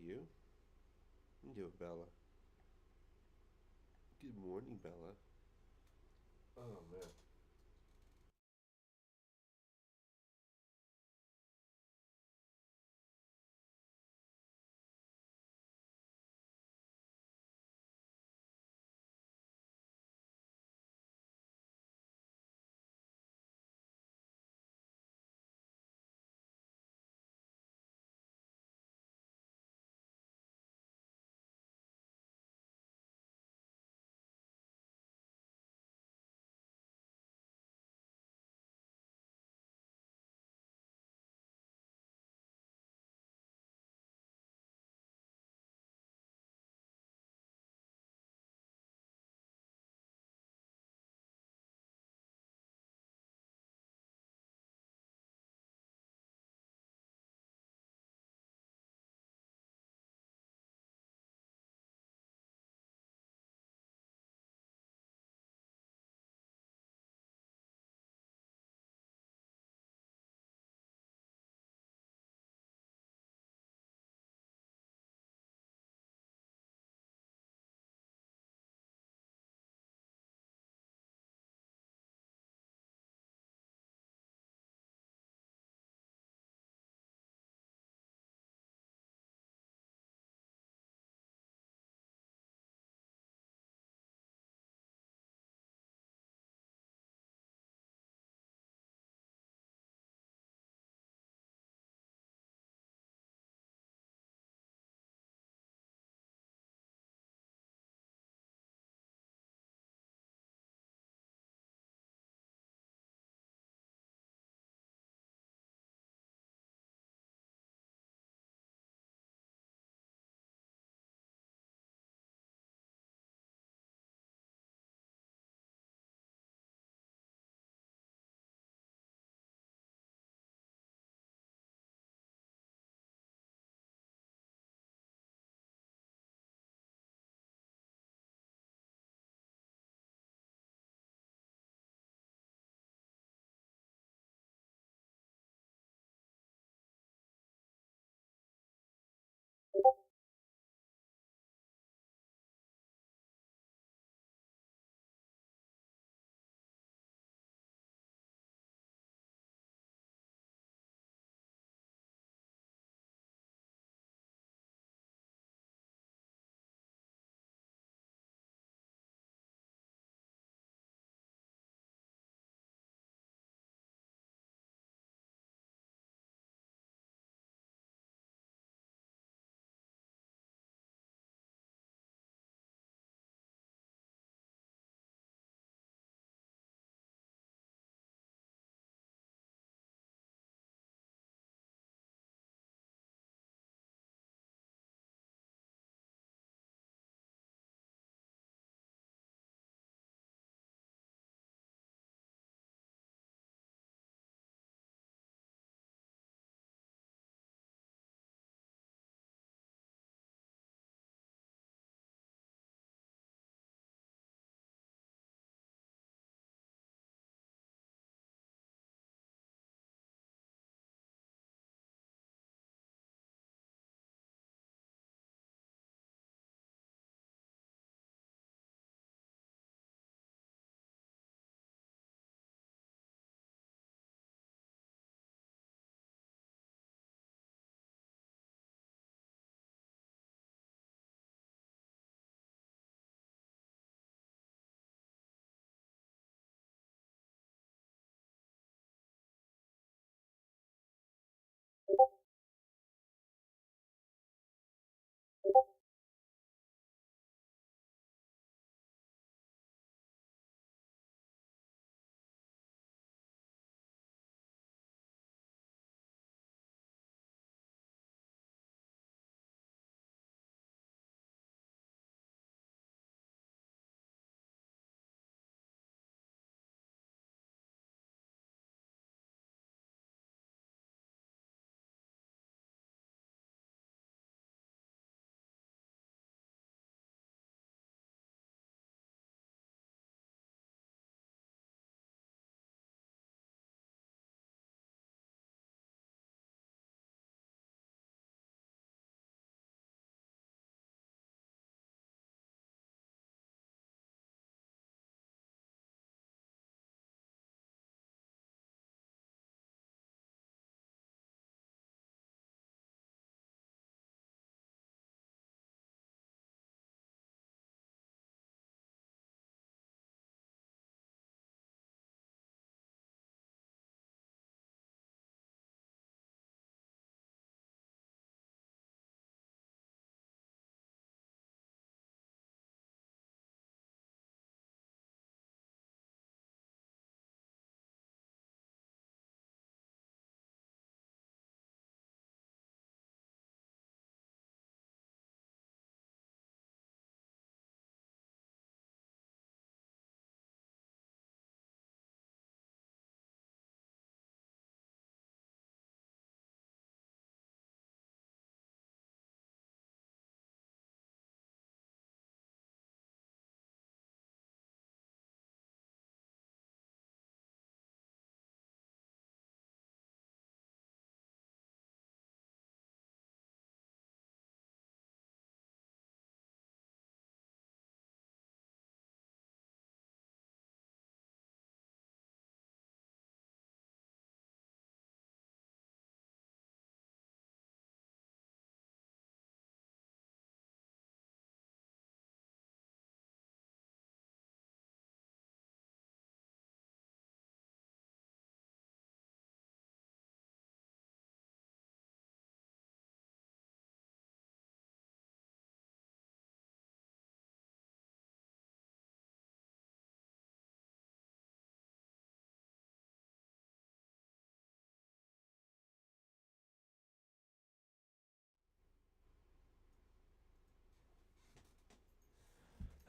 you. You do it, Bella. Good morning, Bella. Oh, man.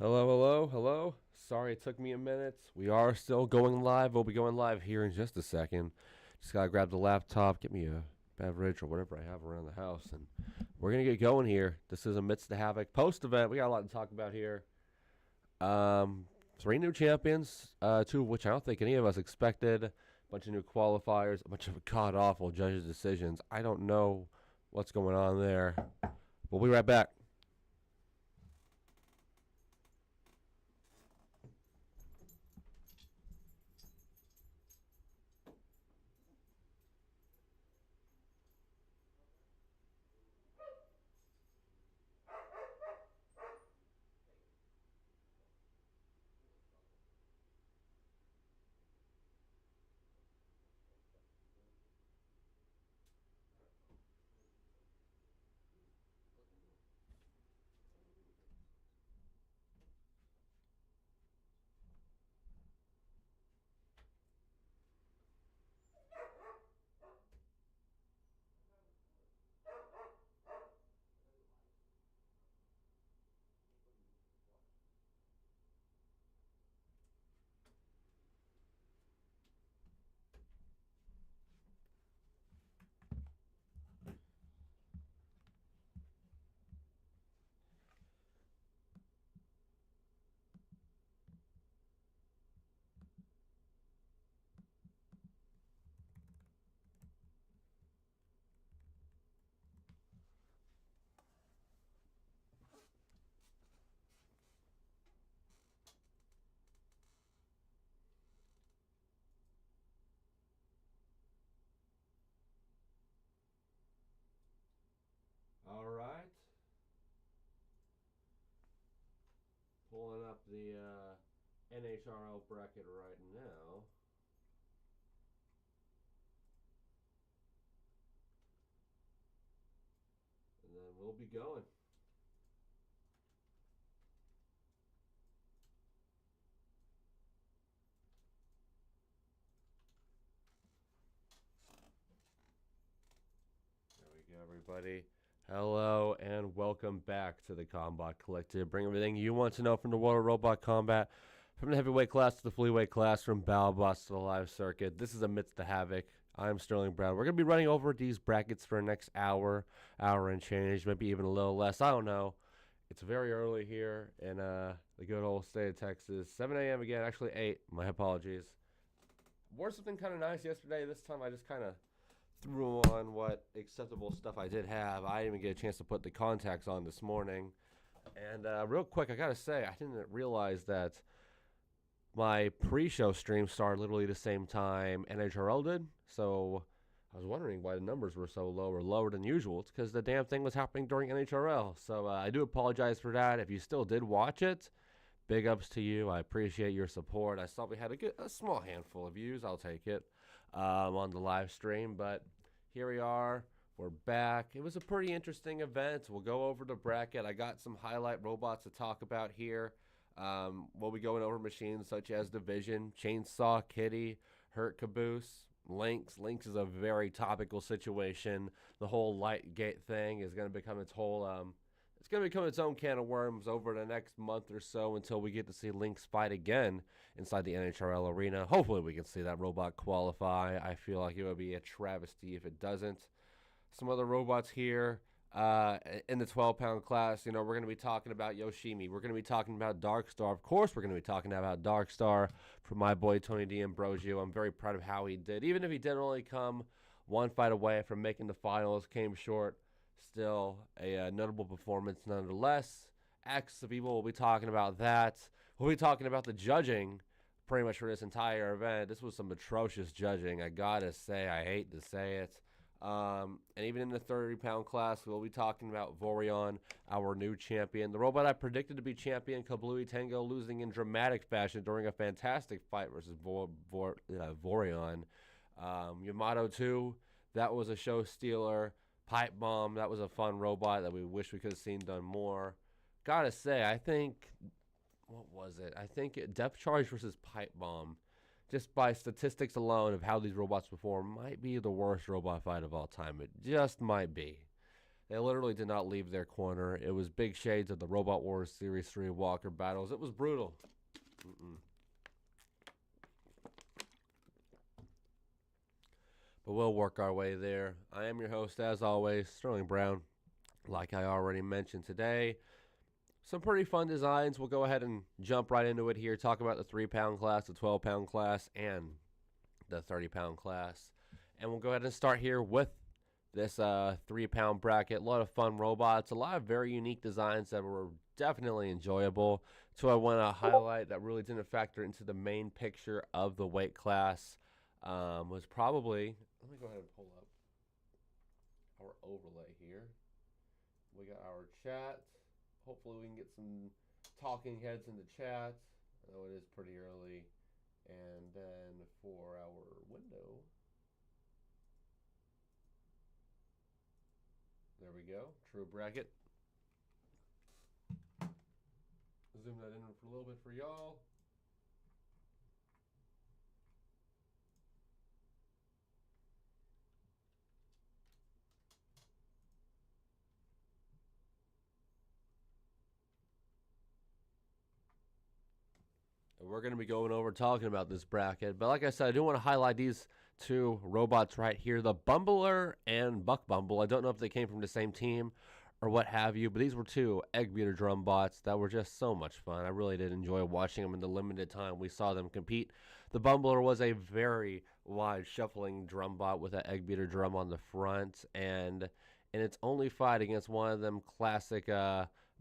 Hello, hello, hello. Sorry it took me a minute. We are still going live. We'll be going live here in just a second. Just gotta grab the laptop, get me a beverage or whatever I have around the house, and we're gonna get going here. This is AMIDST the Havoc post event. We got a lot to talk about here. Three new champions, two of which I don't think any of us expected. A bunch of new qualifiers, a bunch of god awful judges' decisions. I don't know what's going on there. We'll be right back. All right. Pulling up the NHRL bracket right now. And then we'll be going. There we go, everybody. Hello and welcome back to the Combot Collective. Bring everything you want to know from the world of robot combat, from the heavyweight class to the flyweight class, from battle boss to the live circuit. This is AMIDST the Havoc. I'm Sterling Brown. We're going to be running over these brackets for the next hour and change, maybe even a little less. I don't know. It's very early here in the good old state of Texas. 7 a.m. again, actually 8. My apologies. Wore something kind of nice yesterday. This time I just kind of threw on what acceptable stuff I did have. I didn't even get a chance to put the contacts on this morning. And real quick, I got to say, I didn't realize that my pre-show stream started literally the same time NHRL did. So I was wondering why the numbers were so low or lower than usual. It's because the damn thing was happening during NHRL. So I do apologize for that. If you still did watch it, big ups to you. I appreciate your support. I saw we had a small handful of views. I'll take it on the live stream. But here we are. We're back. It was a pretty interesting event. We'll go over the bracket. I got some highlight robots to talk about here. We'll be going over machines such as Division, Chainsaw, Kitty, Hurt Caboose, Lynx. Lynx is a very topical situation. The whole light gate thing is going to become its whole it's going to become its own can of worms over the next month or so until we get to see Lynx fight again inside the NHRL arena. Hopefully we can see that robot qualify. I feel like it would be a travesty if it doesn't. Some other robots here in the 12-pound class. You know, we're going to be talking about Yoshimi. We're going to be talking about Darkstar. Of course, we're going to be talking about Darkstar from my boy Tony D'Ambrosio. I'm very proud of how he did. Even if he did only come one fight away from making the finals, came short, still a notable performance nonetheless. Axis of Evil, we'll be talking about that. We'll be talking about the judging pretty much for this entire event. This was some atrocious judging. I gotta say, I hate to say it. And even in the 30-pound class, we'll be talking about Vorion, our new champion. The robot I predicted to be champion, Kablooey Tango, losing in dramatic fashion during a fantastic fight versus Vorion. Yamato 2, that was a show stealer. Pipe Bomb, that was a fun robot that we wish we could have seen done more. Gotta say, I think, what was it? I think Depth Charge versus Pipe Bomb, just by statistics alone of how these robots perform, might be the worst robot fight of all time. It just might be. They literally did not leave their corner. It was big shades of the Robot Wars Series 3 Walker battles. It was brutal. But we'll work our way there. I am your host, as always, Sterling Brown. Like I already mentioned today, some pretty fun designs. We'll go ahead and jump right into it here. Talk about the 3-pound class, the 12-pound class, and the 30-pound class. And we'll go ahead and start here with this 3-pound bracket. A lot of fun robots, a lot of very unique designs that were definitely enjoyable. So I want to highlight that really didn't factor into the main picture of the weight class. Was probably, let me go ahead and pull up our overlay here. We got our chat. Hopefully we can get some talking heads in the chat. I know it is pretty early. And then for our window, there we go, true bracket. Zoom that in for a little bit for y'all. And we're going to be going over talking about this bracket. But like I said, I do want to highlight these two robots right here, the Bumbler and Buck Bumble. I don't know if they came from the same team or what have you, but these were two egg beater drum bots that were just so much fun. I really did enjoy watching them in the limited time we saw them compete. The Bumbler was a very wide shuffling drum bot with an egg beater drum on the front, and in its only fight against one of them classic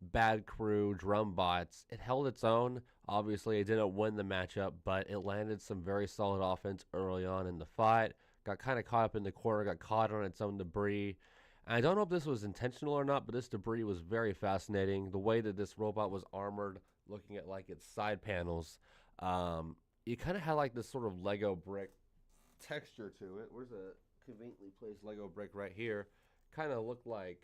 Bad Crew drum bots, it held its own. Obviously, it didn't win the matchup, but it landed some very solid offense early on in the fight. Got kind of caught up in the corner, got caught on its own debris. And I don't know if this was intentional or not, but this debris was very fascinating. The way that this robot was armored, looking at like its side panels, you kind of had like this sort of Lego brick texture to it. Where's a conveniently placed Lego brick right here? Kind of looked like,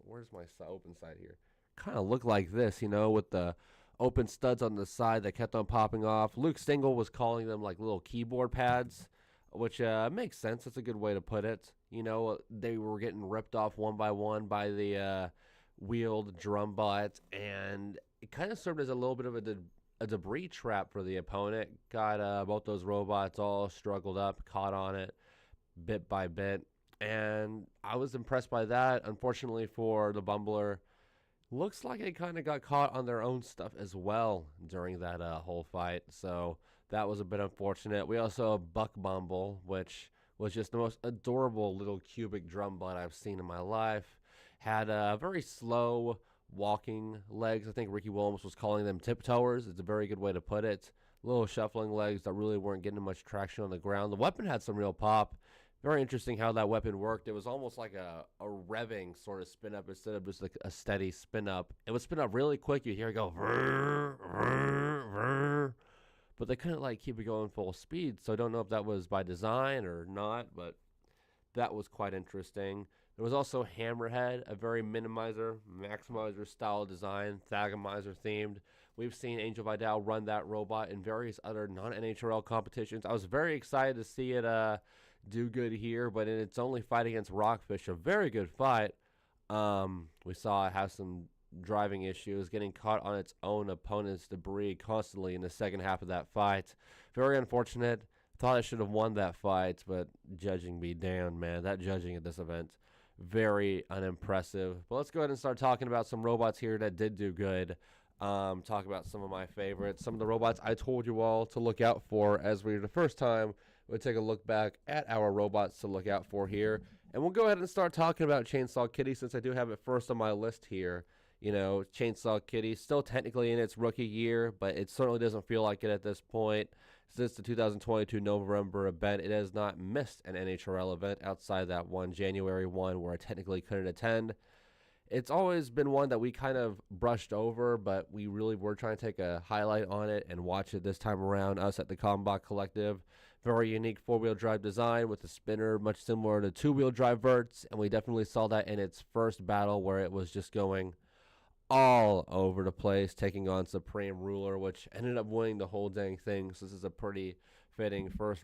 where's my open side here? Kind of looked like this, you know, with the open studs on the side that kept on popping off. Luke Stingle was calling them like little keyboard pads, which makes sense. That's a good way to put it. You know, they were getting ripped off one by one by the wheeled drum bot, and it kind of served as a little bit of a debris trap for the opponent. Got both those robots all struggled up, caught on it bit by bit, and I was impressed by that. Unfortunately for the Bumbler, looks like it kind of got caught on their own stuff as well during that whole fight, so that was a bit unfortunate. We also have Buck Bumble, which was just the most adorable little cubic drum bot I've seen in my life. Had very slow walking legs. I think Ricky Williams was calling them tiptoers. It's a very good way to put it. Little shuffling legs that really weren't getting much traction on the ground. The weapon had some real pop. Very interesting how that weapon worked. It was almost like a revving sort of spin up instead of just like a steady spin up. It would spin up really quick. You'd hear it go, vrr, vrr, vrr. But they couldn't like keep it going full speed. So I don't know if that was by design or not, but that was quite interesting. There was also Hammerhead, a very minimizer, maximizer style design, Thagomizer themed. We've seen Angel Vidal run that robot in various other non-NHRL competitions. I was very excited to see it do good here, but in its only fight against Rockfish, a very good fight, we saw it have some driving issues, getting caught on its own opponent's debris constantly in the second half of that fight. Very unfortunate. Thought I should have won that fight, but judging be damned, man. That judging at this event, very unimpressive. But let's go ahead and start talking about some robots here that did do good. Talk about some of my favorites. Some of the robots I told you all to look out for as we, the first time, we'll take a look back at our robots to look out for here. And we'll go ahead and start talking about Chainsaw Kitty since I do have it first on my list here. You know, Chainsaw Kitty, still technically in its rookie year, but it certainly doesn't feel like it at this point. Since the 2022 November event, it has not missed an NHRL event outside that one January one where I technically couldn't attend. It's always been one that we kind of brushed over, but we really were trying to take a highlight on it and watch it this time around, us at the Combot Collective. Very unique four-wheel drive design with a spinner, much similar to two-wheel drive verts, and we definitely saw that in its first battle where it was just going all over the place, taking on Supreme Ruler, which ended up winning the whole dang thing. So this is a pretty fitting first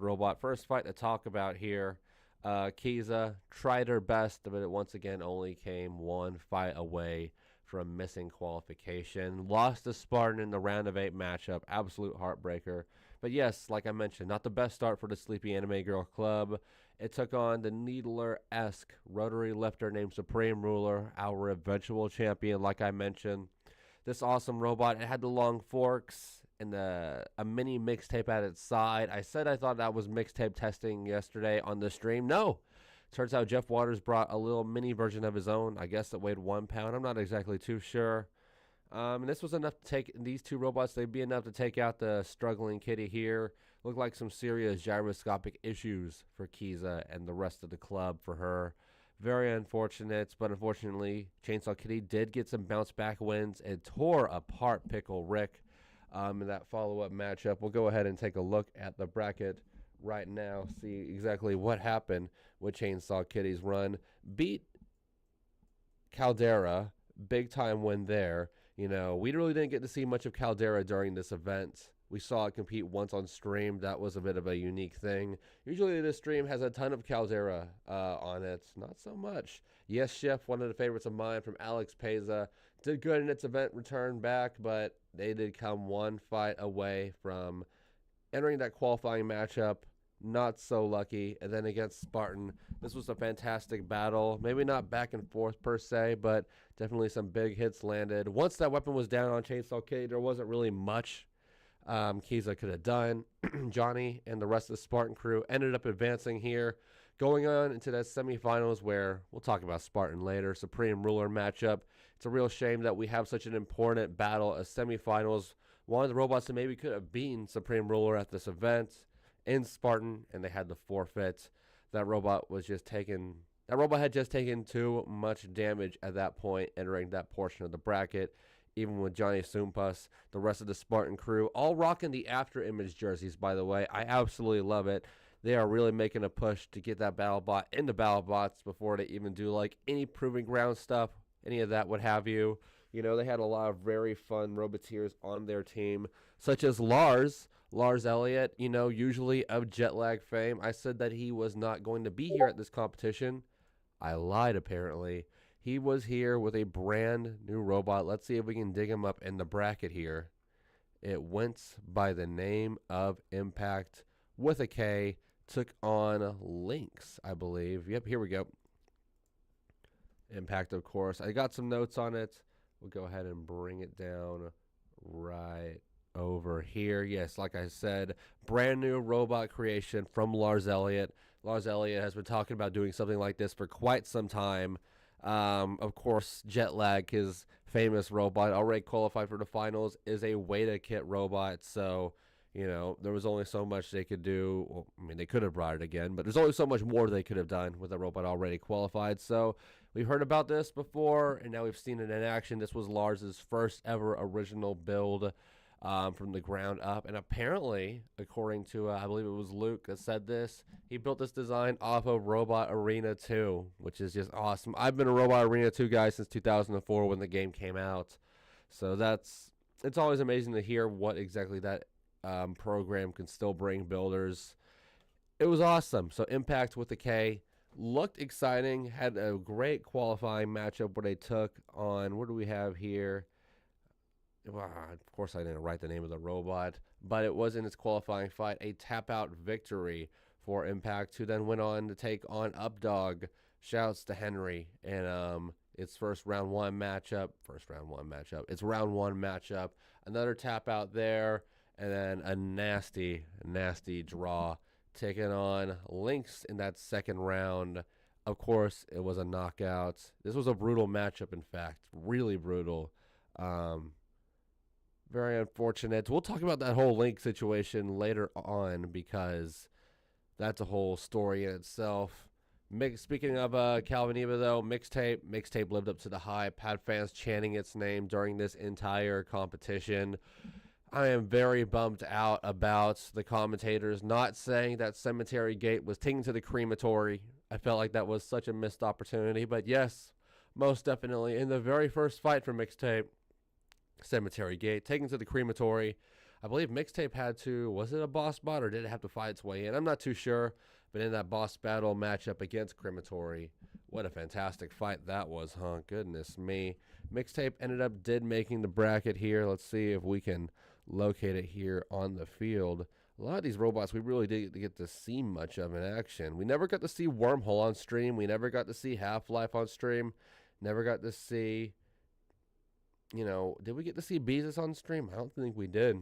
fight to talk about here. Kiza tried her best, but it once again only came one fight away from missing qualification. Lost to Spartan in the round of 8 matchup. Absolute heartbreaker. But yes, like I mentioned, not the best start for the Sleepy Anime Girl Club. It took on the Needler-esque rotary lifter named Supreme Ruler, our eventual champion, like I mentioned. This awesome robot, it had the long forks and a mini mixtape at its side. I said I thought that was mixtape testing yesterday on the stream. No. Turns out Jeff Waters brought a little mini version of his own. I guess it weighed 1 pound. I'm not exactly too sure. And this was enough to take these two robots. They'd be enough to take out the struggling kitty here. Looked like some serious gyroscopic issues for Kiza and the rest of the club for her. Very unfortunate, but unfortunately, Chainsaw Kitty did get some bounce back wins and tore apart Pickle Rick in that follow-up matchup. We'll go ahead and take a look at the bracket right now, see exactly what happened with Chainsaw Kitty's run. Beat Caldera, big time win there. You know, we really didn't get to see much of Caldera during this event. We saw it compete once on stream. That was a bit of a unique thing. Usually this stream has a ton of Caldera on it. Not so much. Yes Chef, one of the favorites of mine from Alex Peza, did good in its event return back, but they did come one fight away from entering that qualifying matchup. Not so lucky. And then against Spartan, this was a fantastic battle. Maybe not back and forth per se, but definitely some big hits landed. Once that weapon was down on Chainsaw Kitty, there wasn't really much Kiza could have done. Johnny and the rest of the Spartan crew ended up advancing here, going on into the semifinals where we'll talk about Spartan later. Supreme Ruler matchup. It's a real shame that we have such an important battle as semifinals. One of the robots that maybe could have beaten Supreme Ruler at this event in Spartan, and they had to forfeit. That robot was just taken. That robot had just taken too much damage at that point, entering that portion of the bracket. Even with Johnny Sumpas, the rest of the Spartan crew, all rocking the After Image jerseys, by the way. I absolutely love it. They are really making a push to get that BattleBot into BattleBots before they even do like any Proving Ground stuff, any of that, what have you. You know, they had a lot of very fun Roboteers on their team, such as Lars Elliott, you know, usually of Jetlag fame. I said that he was not going to be here at this competition. I lied, apparently. He was here with a brand new robot. Let's see if we can dig him up in the bracket here. It went by the name of Impact with a K. Took on Lynx, I believe. Yep, here we go. Impact, of course. I got some notes on it. We'll go ahead and bring it down right over here. Yes, like I said, brand new robot creation from Lars Elliott. Lars Elliott has been talking about doing something like this for quite some time. Of course, Jetlag, his famous robot, already qualified for the finals, is a Weta kit robot. So, you know, there was only so much they could do. Well, I mean, they could have brought it again, but there's only so much more they could have done with a robot already qualified. So we've heard about this before, and now we've seen it in action. This was Lars's first ever original build from the ground up. And apparently, according to, I believe it was Luke that said this, he built this design off of Robot Arena 2, which is just awesome. I've been a Robot Arena 2 guy since 2004 when the game came out. So it's always amazing to hear what exactly that program can still bring builders. It was awesome. So Impact with the K looked exciting, had a great qualifying matchup where they took on, what do we have here? Well, of course, I didn't write the name of the robot, but it was in its qualifying fight a tap-out victory for Impact, who then went on to take on Updog. Shouts to Henry and its round one matchup. It's round one matchup. Another tap-out there, and then a nasty draw, taking on Lynx in that second round. Of course, it was a knockout. This was a brutal matchup, in fact. Really brutal. Very unfortunate. We'll talk about that whole Link situation later on because that's a whole story in itself. Speaking of Calvin Eva, though, Mixtape lived up to the hype. Had fans chanting its name during this entire competition. I am very bummed out about the commentators not saying that Cemetery Gate was taken to the crematory. I felt like that was such a missed opportunity. But yes, most definitely in the very first fight for Mixtape, Cemetery Gate taken to the crematory. I believe Mixtape had to, was it a boss bot or did it have to fight its way in? I'm not too sure, but in that boss battle matchup against Crematory, what a fantastic fight that was, huh? Goodness me. Mixtape ended up making the bracket here. Let's see if we can locate it here on the field. A lot of these robots we really didn't get to see much of in action. We never got to see Wormhole on stream. We never got to see Half-Life on stream. Never got to see, you know, did we get to see Beezus on stream? I don't think we did.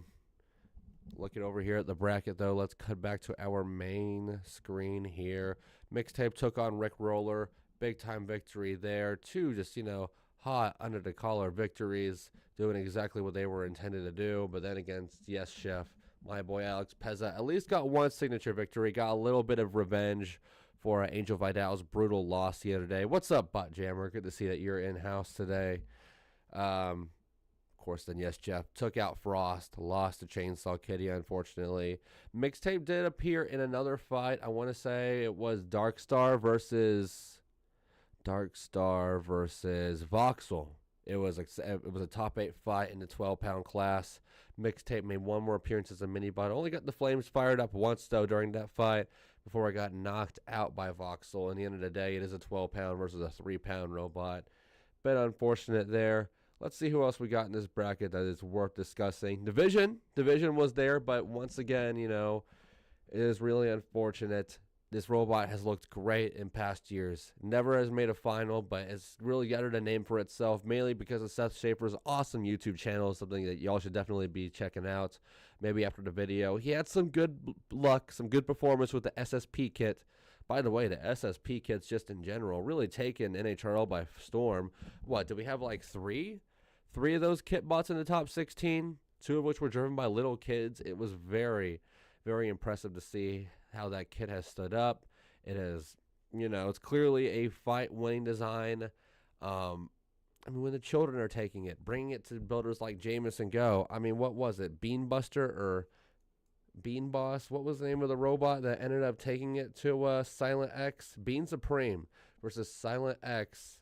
Looking over here at the bracket, though, let's cut back to our main screen here. Mixtape took on Rick Roller. Big-time victory there. Two just, you know, hot under-the-collar victories, doing exactly what they were intended to do. But then against Yes Chef, my boy Alex Pezza at least got one signature victory, got a little bit of revenge for Angel Vidal's brutal loss the other day. What's up, Butt Jammer? Good to see that you're in-house today. Of course, then Yes Jeff took out Frost, lost to Chainsaw Kitty, unfortunately. Mixtape did appear in another fight. I want to say it was Darkstar versus Voxel. It was a top 8 fight in the 12-pound class. Mixtape made one more appearance as a mini-bot. Only got the flames fired up once, though, during that fight before I got knocked out by Voxel. In the end of the day, it is a 12-pound versus a 3-pound robot. Bit unfortunate there. Let's see who else we got in this bracket that is worth discussing. Division was there, but once again, you know, it is really unfortunate. This robot has looked great in past years. Never has made a final, but it's really gathered a name for itself, mainly because of Seth Schaefer's awesome YouTube channel, something that y'all should definitely be checking out, maybe after the video. He had some good luck, some good performance with the SSP kit. By the way, the SSP kits just in general really taken NHRL by storm. What, did we have like three of those kit bots in the top 16? 2 of which were driven by little kids. It was very, very impressive to see how that kit has stood up. It has, you know, it's clearly a fight-winning design. I mean, when the children are taking it, bringing it to builders like Jameson Go. I mean, what was it? Beanbuster or Bean Boss? What was the name of the robot that ended up taking it to Silent X? Bean Supreme versus Silent X.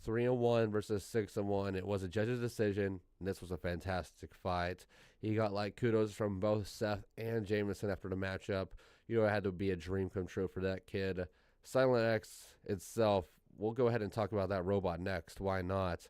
3-1 versus 6-1. It was a judge's decision, and this was a fantastic fight. He got like kudos from both Seth and Jameson after the matchup. You know, it had to be a dream come true for that kid. Silent X itself, we'll go ahead and talk about that robot next. Why not?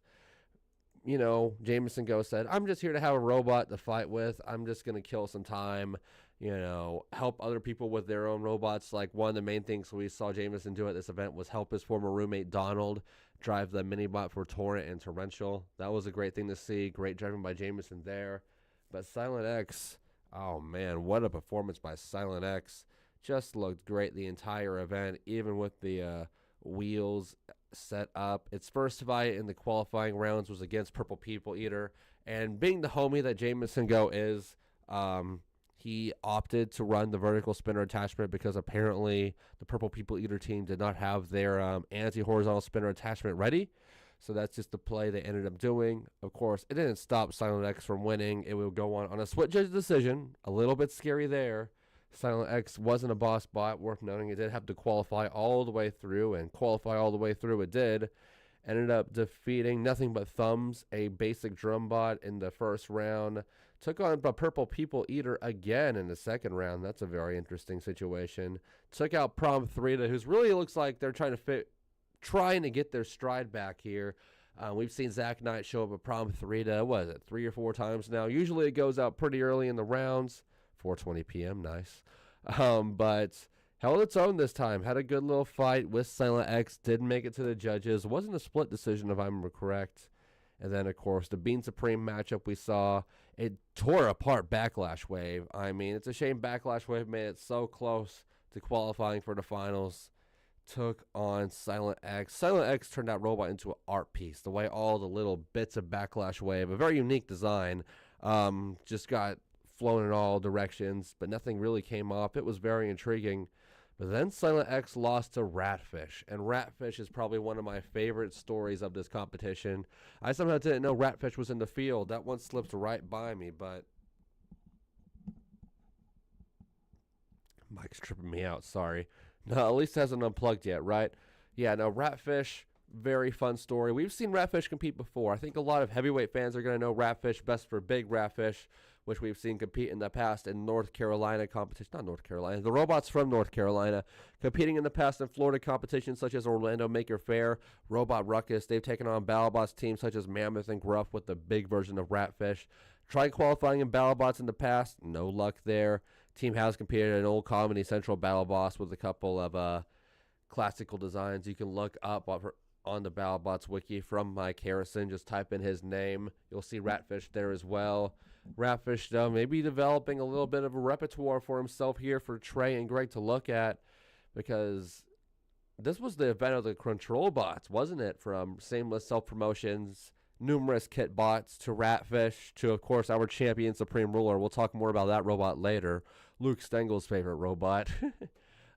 You know, Jameson Go said, I'm just here to have a robot to fight with. I'm just going to kill some time, you know, help other people with their own robots. Like one of the main things we saw Jameson do at this event was help his former roommate Donald drive the mini-bot for Torrent and Torrential. That was a great thing to see. Great driving by Jameson there. But Silent X, oh man, what a performance by Silent X. Just looked great the entire event, even with the wheels set up. Its first fight in the qualifying rounds was against Purple People Eater. And being the homie that Jameson Go is, he opted to run the vertical spinner attachment because apparently the Purple People Eater team did not have their anti-horizontal spinner attachment ready. So that's just the play they ended up doing. Of course, it didn't stop Silent X from winning. It will go on a split judge decision. A little bit scary there. Silent X wasn't a boss bot, worth noting. It did have to qualify all the way through, and qualify all the way through it did. Ended up defeating Nothing But Thumbs, a basic drum bot in the first round. Took on the Purple People Eater again in the second round. That's a very interesting situation. Took out Prom 3, who's really looks like they're trying to get their stride back here. We've seen Zach Knight show up at Prom 3, what is it, 3 or 4 times now. Usually it goes out pretty early in the rounds. 4:20 p.m., nice. But held its own this time. Had a good little fight with Silent X. Didn't make it to the judges. Wasn't a split decision if I'm correct. And then, of course, the Bean Supreme matchup we saw. It tore apart Backlash Wave. I mean, it's a shame Backlash Wave made it so close to qualifying for the finals. Took on Silent X. Silent X turned that robot into an art piece. The way all the little bits of Backlash Wave, a very unique design, just got flown in all directions, but nothing really came off. It was very intriguing. But then Silent X lost to Ratfish, and Ratfish is probably one of my favorite stories of this competition. I somehow didn't know Ratfish was in the field. That one slipped right by me, but Mike's tripping me out, sorry. No, at least hasn't unplugged yet, right? Yeah, no, Ratfish, very fun story. We've seen Ratfish compete before. I think a lot of heavyweight fans are going to know Ratfish best for Big Ratfish, which we've seen compete in the past in North Carolina competition. Not North Carolina. The robots from North Carolina competing in the past in Florida competitions such as Orlando Maker Faire, Robot Ruckus. They've taken on BattleBots teams such as Mammoth and Gruff with the big version of Ratfish. Tried qualifying in BattleBots in the past. No luck there. Team has competed in Old Comedy Central BattleBots with a couple of classical designs. You can look up on the BattleBots wiki from Mike Harrison. Just type in his name. You'll see Ratfish there as well. Ratfish, though, maybe developing a little bit of a repertoire for himself here for Trey and Greg to look at, because this was the event of the control bots, wasn't it? From Seamless Self-Promotions, numerous kit bots, to Ratfish, to, of course, our champion Supreme Ruler. We'll talk more about that robot later. Luke Stengel's favorite robot.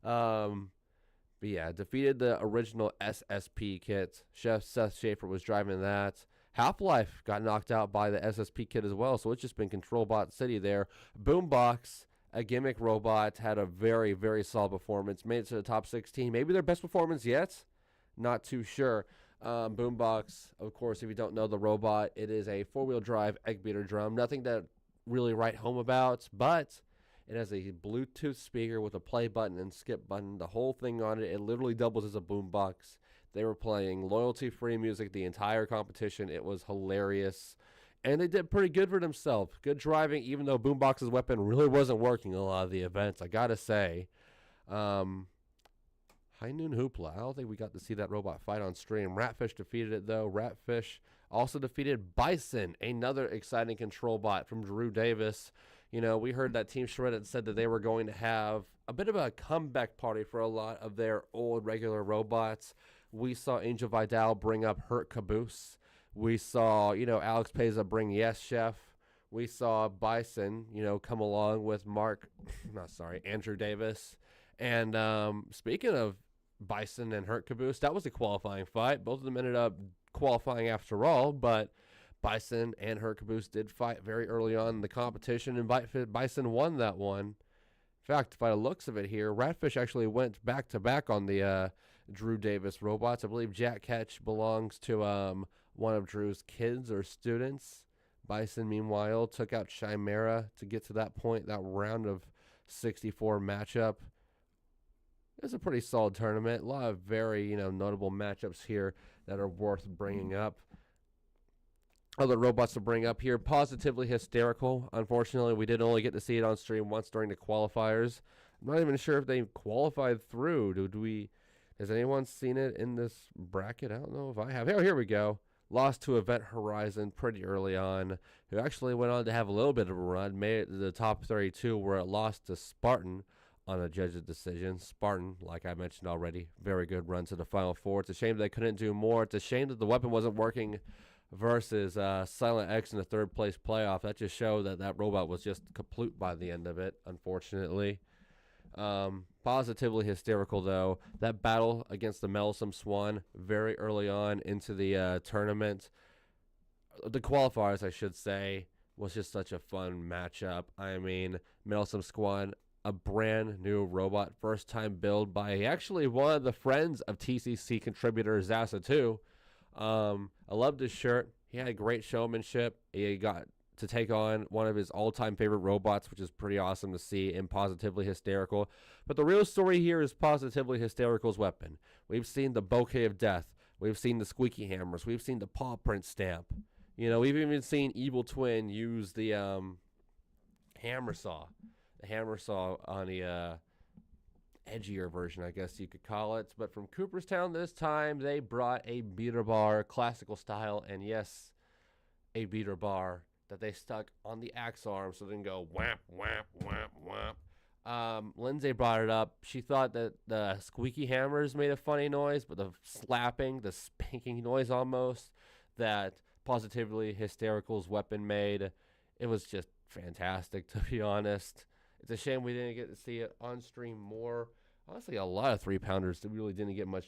But yeah, defeated the original SSP kit. Chef Seth Schaefer was driving that. Half-Life got knocked out by the SSP kit as well, so it's just been Control Bot City there. Boombox, a gimmick robot, had a very, very solid performance. Made it to the top 16. Maybe their best performance yet? Not too sure. Boombox, of course, if you don't know the robot, it is a four-wheel drive egg beater drum. Nothing to really write home about, but it has a Bluetooth speaker with a play button and skip button. The whole thing on it, it literally doubles as a boombox. They were playing loyalty-free music the entire competition. It was hilarious. And they did pretty good for themselves. Good driving, even though Boombox's weapon really wasn't working a lot of the events, I gotta say. High Noon Hoopla. I don't think we got to see that robot fight on stream. Ratfish defeated it, though. Ratfish also defeated Bison, another exciting control bot from Drew Davis. You know, we heard that Team Shredded said that they were going to have a bit of a comeback party for a lot of their old regular robots. We saw Angel Vidal bring up Hurt Caboose. We saw, Alex Peza bring Yes Chef. We saw Bison, come along with Andrew Davis. And speaking of Bison and Hurt Caboose, that was a qualifying fight. Both of them ended up qualifying after all, but Bison and Hurt Caboose did fight very early on in the competition, and Bison won that one. In fact, by the looks of it here, Ratfish actually went back-to-back on the Drew Davis robots. I believe Jack Ketch belongs to one of Drew's kids or students. Bison, meanwhile, took out Chimera to get to that point, that round of 64 matchup. It was a pretty solid tournament. A lot of very, notable matchups here that are worth bringing up. Other robots to bring up here. Positively Hysterical. Unfortunately, we did only get to see it on stream once during the qualifiers. I'm not even sure if they qualified through. Has anyone seen it in this bracket? I don't know if I have. Oh, here we go. Lost to Event Horizon pretty early on, who actually went on to have a little bit of a run. Made it to the top 32, where it lost to Spartan on a judge's decision. Spartan, like I mentioned already, very good run to the Final Four. It's a shame they couldn't do more. It's a shame that the weapon wasn't working versus Silent X in the third place playoff. That just showed that robot was just kaput by the end of it, unfortunately. Positively Hysterical, though. That battle against the Meddlesome Swan very early on into the tournament, the qualifiers, I should say, was just such a fun matchup. I mean, Meddlesome Swan, a brand new robot, first time build by actually one of the friends of TCC contributor Zassa too. I loved his shirt. He had great showmanship. He got to take on one of his all-time favorite robots, which is pretty awesome to see, in Positively Hysterical. But the real story here is Positively Hysterical's weapon. We've seen the Bouquet of Death. We've seen the Squeaky Hammers. We've seen the Paw Print Stamp. We've even seen Evil Twin use the hammer saw. The hammer saw on the edgier version, I guess you could call it. But from Cooperstown this time, they brought a beater bar, classical style, and yes, a beater bar that they stuck on the axe arm so it didn't go whap, whap, whap, whap. Lindsay brought it up. She thought that the squeaky hammers made a funny noise, but the slapping, the spanking noise almost that Positively Hysterical's weapon made, it was just fantastic, to be honest. It's a shame we didn't get to see it on stream more. Honestly, a lot of 3-pounders that really didn't get much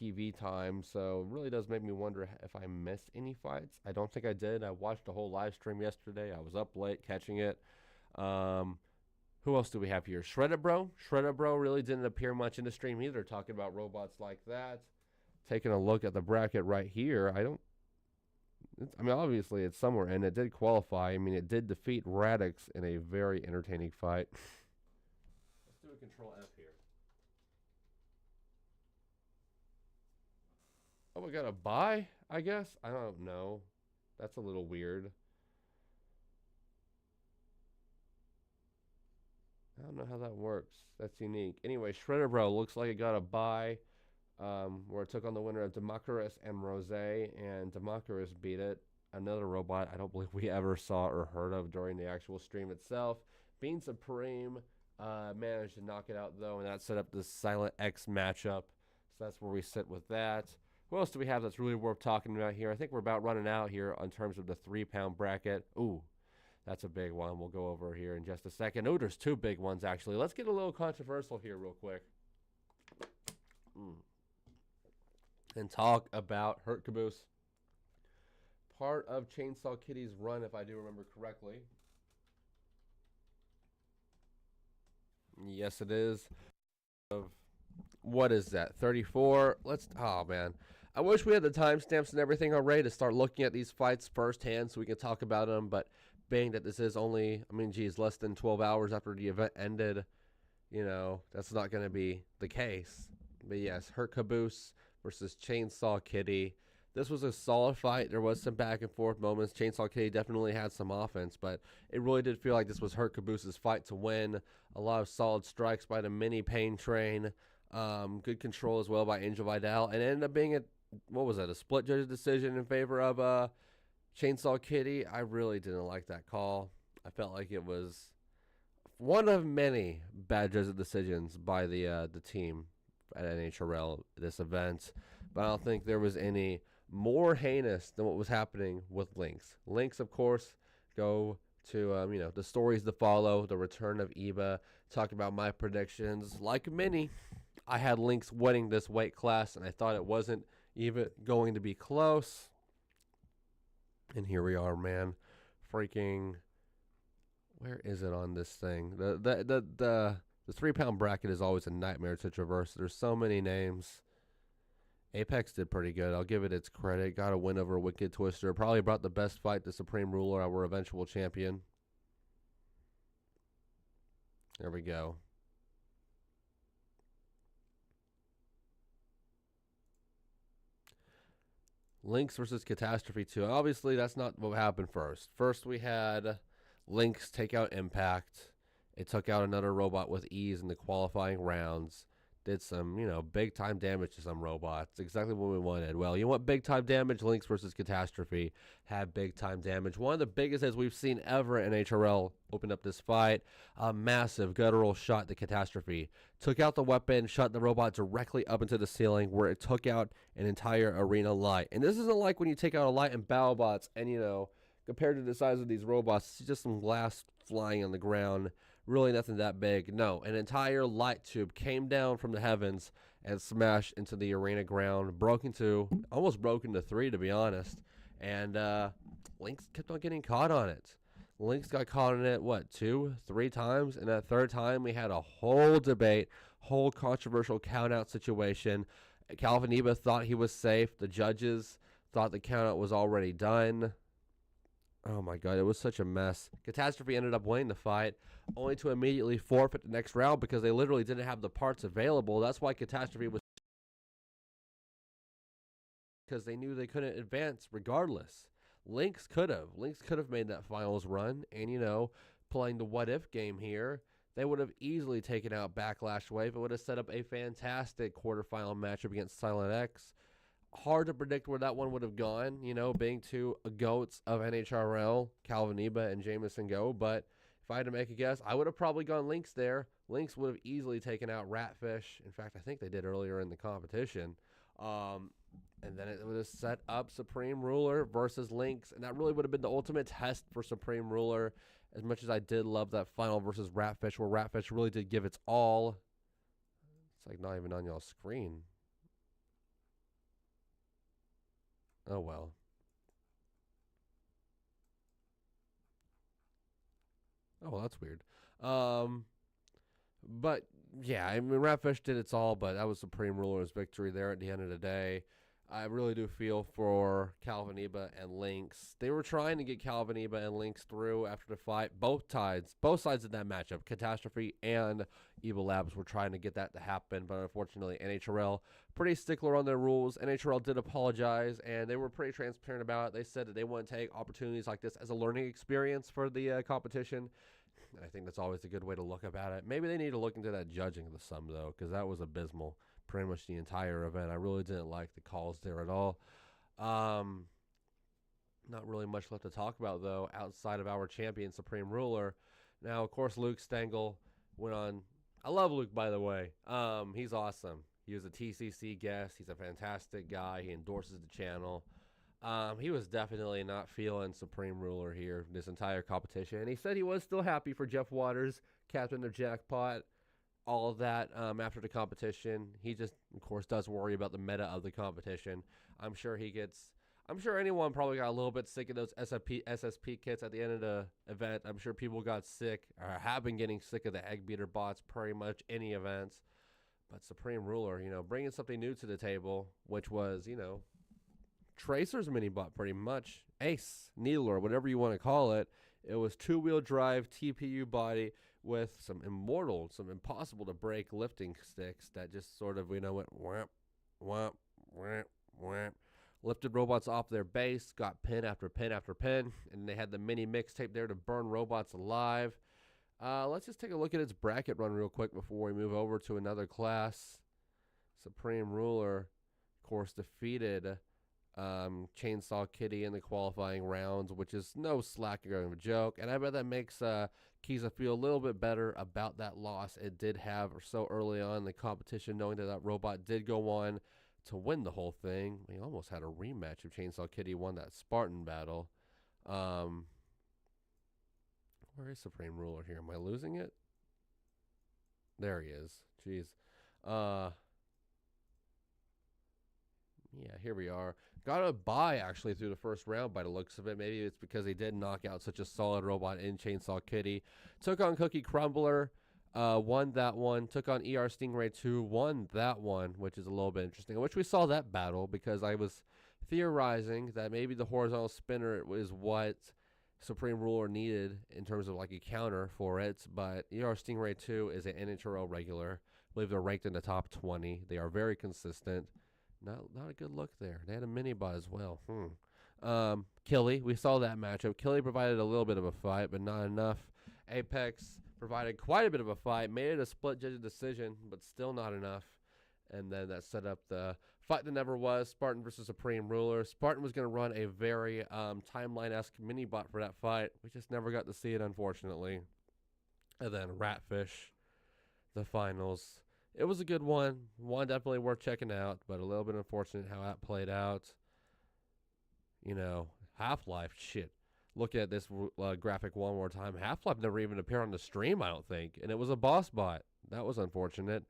TV time, so it really does make me wonder if I missed any fights. I don't think I did. I watched the whole live stream yesterday. I was up late catching it. Who else do we have here? Shredder Bro. Shredder Bro really didn't appear much in the stream either, talking about robots like that. Taking a look at the bracket right here, I don't I mean, obviously it's somewhere, and it did qualify. I mean, it did defeat Radix in a very entertaining fight. Let's do a Control F here. Oh, we got a buy, I guess? I don't know. That's a little weird. I don't know how that works. That's unique. Anyway, Shredder Bro looks like it got a buy, where it took on the winner of Democritus and Rose, and Democritus beat it. Another robot I don't believe we ever saw or heard of during the actual stream itself. Being Supreme managed to knock it out, though, and that set up the Silent X matchup. So that's where we sit with that. What else do we have that's really worth talking about here? I think we're about running out here in terms of the 3-pound bracket. Ooh, that's a big one. We'll go over here in just a second. Oh, there's 2 big ones, actually. Let's get a little controversial here real quick. And talk about Hurt Caboose. Part of Chainsaw Kitty's run, if I do remember correctly. Yes, it is. What is that? 34. Oh, man. I wish we had the timestamps and everything already to start looking at these fights firsthand so we can talk about them. But being that this is only, I mean, geez, less than 12 hours after the event ended, you know, that's not going to be the case. But yes, Hurt Caboose versus Chainsaw Kitty. This was a solid fight. There was some back and forth moments. Chainsaw Kitty definitely had some offense, but it really did feel like this was Hurt Caboose's fight to win. A lot of solid strikes by the mini Pain Train. Good control as well by Angel Vidal. And it ended up being a split judge decision in favor of Chainsaw Kitty. I really didn't like that call. I felt like it was one of many bad judge decisions by the team at NHRL this event. But I don't think there was any more heinous than what was happening with Lynx. Lynx, of course, go to, the stories to follow, the return of Eva, talk about my predictions. Like many, I had Lynx winning this weight class, and I thought it wasn't even going to be close. And here we are, man. Freaking, where is it on this thing? The 3-pound bracket is always a nightmare to traverse. There's so many names. Apex did pretty good. I'll give it its credit. Got a win over Wicked Twister. Probably brought the best fight to Supreme Ruler, our eventual champion. There we go. Lynx versus Catastrophe 2. Obviously, that's not what happened first. First, we had Lynx take out Impact. It took out another robot with ease in the qualifying rounds. Did some, big-time damage to some robots. Exactly what we wanted. Well, you want big-time damage? Lynx versus Catastrophe had big-time damage. One of the biggest as we've seen ever in NHRL opened up this fight. A massive guttural shot to Catastrophe. Took out the weapon, shot the robot directly up into the ceiling where it took out an entire arena light. And this isn't like when you take out a light in BattleBots and, compared to the size of these robots, it's just some glass flying on the ground. Really nothing that big. No, an entire light tube came down from the heavens and smashed into the arena ground. Almost broke into 3, to be honest. And Lynx kept on getting caught on it. Lynx got caught on it, 2, 3 times? And that 3rd time, we had a whole debate, whole controversial count-out situation. Calvin Eba thought he was safe. The judges thought the count-out was already done. Oh my god, it was such a mess. Catastrophe ended up winning the fight, only to immediately forfeit the next round because they literally didn't have the parts available. That's why Catastrophe was... because they knew they couldn't advance regardless. Lynx could have. Lynx could have made that finals run, and, playing the what-if game here, they would have easily taken out Backlash Wave. It would have set up a fantastic quarterfinal matchup against Silent X. Hard to predict where that one would have gone, being 2 GOATs of NHRL, Calvin Eba and Jameson Go. But if I had to make a guess, I would have probably gone Lynx there. Lynx would have easily taken out Ratfish. In fact, I think they did earlier in the competition. And then it would have set up Supreme Ruler versus Lynx. And that really would have been the ultimate test for Supreme Ruler. As much as I did love that final versus Ratfish, where Ratfish really did give its all. It's like not even on y'all's screen. Oh, well. Oh, well, that's weird. But, yeah, I mean, Ratfish did its all, but that was Supreme Ruler's victory there at the end of the day. I really do feel for Calvin Eba and Lynx. They were trying to get Calvin Eba and Lynx through after the fight. Both sides of that matchup, Catastrophe and Evil Labs, were trying to get that to happen, but unfortunately, NHRL pretty stickler on their rules. NHRL did apologize, and they were pretty transparent about it. They said that they want to take opportunities like this as a learning experience for the competition. And I think that's always a good way to look about it. Maybe they need to look into that judging of some, though, because that was abysmal pretty much the entire event. I really didn't like the calls there at all. Not really much left to talk about, though, outside of our champion, Supreme Ruler. Now, of course, Luke Stengel went on. I love Luke, by the way. He's awesome. He was a TCC guest. He's a fantastic guy. He endorses the channel. He was definitely not feeling Supreme Ruler here this entire competition. And he said he was still happy for Jeff Waters, captain of Jackpot, all of that after the competition. He just, of course, does worry about the meta of the competition. I'm sure anyone probably got a little bit sick of those SSP kits at the end of the event. I'm sure people got sick or have been getting sick of the egg beater bots pretty much any events. But Supreme Ruler, bringing something new to the table, which was, Tracer's mini bot pretty much. Ace, Needler, whatever you want to call it. It was 2-wheel drive TPU body with some impossible to break lifting sticks that just sort of, went wham, wham, wham, wham. Lifted robots off their base, got pin after pin after pin, and they had the mini mixtape there to burn robots alive. Let's just take a look at its bracket run real quick before we move over to another class. Supreme Ruler, of course, defeated Chainsaw Kitty in the qualifying rounds, which is no slack of a joke. And I bet that makes Kiza feel a little bit better about that loss it did have so early on in the competition, knowing that robot did go on to win the whole thing. We almost had a rematch if Chainsaw Kitty won that Spartan battle. Where is Supreme Ruler here? Am I losing it? There he is. Jeez. Yeah, here we are. Got a bye, actually, through the first round by the looks of it. Maybe it's because they did knock out such a solid robot in Chainsaw Kitty. Took on Cookie Crumbler, won that one. Took on ER Stingray 2, won that one, which is a little bit interesting. I wish we saw that battle because I was theorizing that maybe the horizontal spinner is what Supreme Ruler needed in terms of like a counter for it. But ER Stingray 2 is an NHRL regular. I believe they're ranked in the top 20. They are very consistent. Not a good look there. They had a mini bot as well. Killy, we saw that matchup. Killy provided a little bit of a fight, but not enough. Apex provided quite a bit of a fight. Made it a split judge decision, but still not enough. And then that set up the fight that never was, Spartan versus Supreme Ruler. Spartan was going to run a very timeline-esque mini bot for that fight. We just never got to see it, unfortunately. And then Ratfish, the finals. It was a good one. One definitely worth checking out, but a little bit unfortunate how that played out. Half-Life, shit. Look at this graphic one more time. Half-Life never even appeared on the stream, I don't think, and it was a boss bot. That was unfortunate.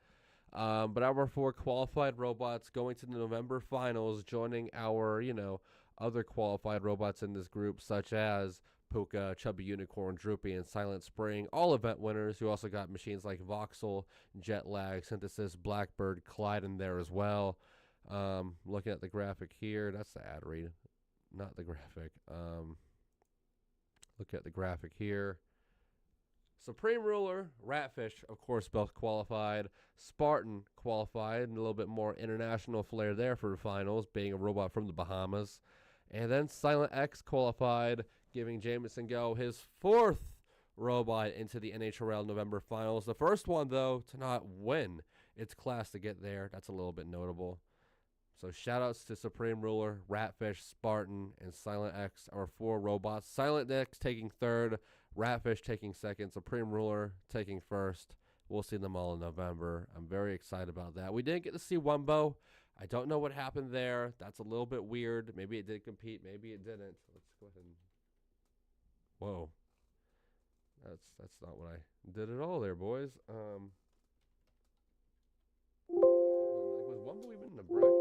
But our 4 qualified robots going to the November finals, joining our, other qualified robots in this group, such as Puka, Chubby Unicorn, Droopy, and Silent Spring, all event winners who also got machines like Voxel, Jetlag, Synthesis, Blackbird, Clyde in there as well. Looking at the graphic here, that's the ad read, not the graphic. Look at the graphic here. Supreme Ruler, Ratfish, of course, both qualified. Spartan qualified, and a little bit more international flair there for the finals, being a robot from the Bahamas. And then Silent X qualified, giving Jameson Go his 4th robot into the NHRL November finals. The first one, though, to not win its class to get there. That's a little bit notable. So shout-outs to Supreme Ruler, Ratfish, Spartan, and Silent X, our 4 robots. Silent X taking 3rd, Ratfish taking 2nd, Supreme Ruler taking 1st. We'll see them all in November. I'm very excited about that. We didn't get to see Wumbo. I don't know what happened there. That's a little bit weird. Maybe it did compete. Maybe it didn't. Let's go ahead and... Whoa. That's not what I did at all there, boys. Was Wumbo even in the bracket?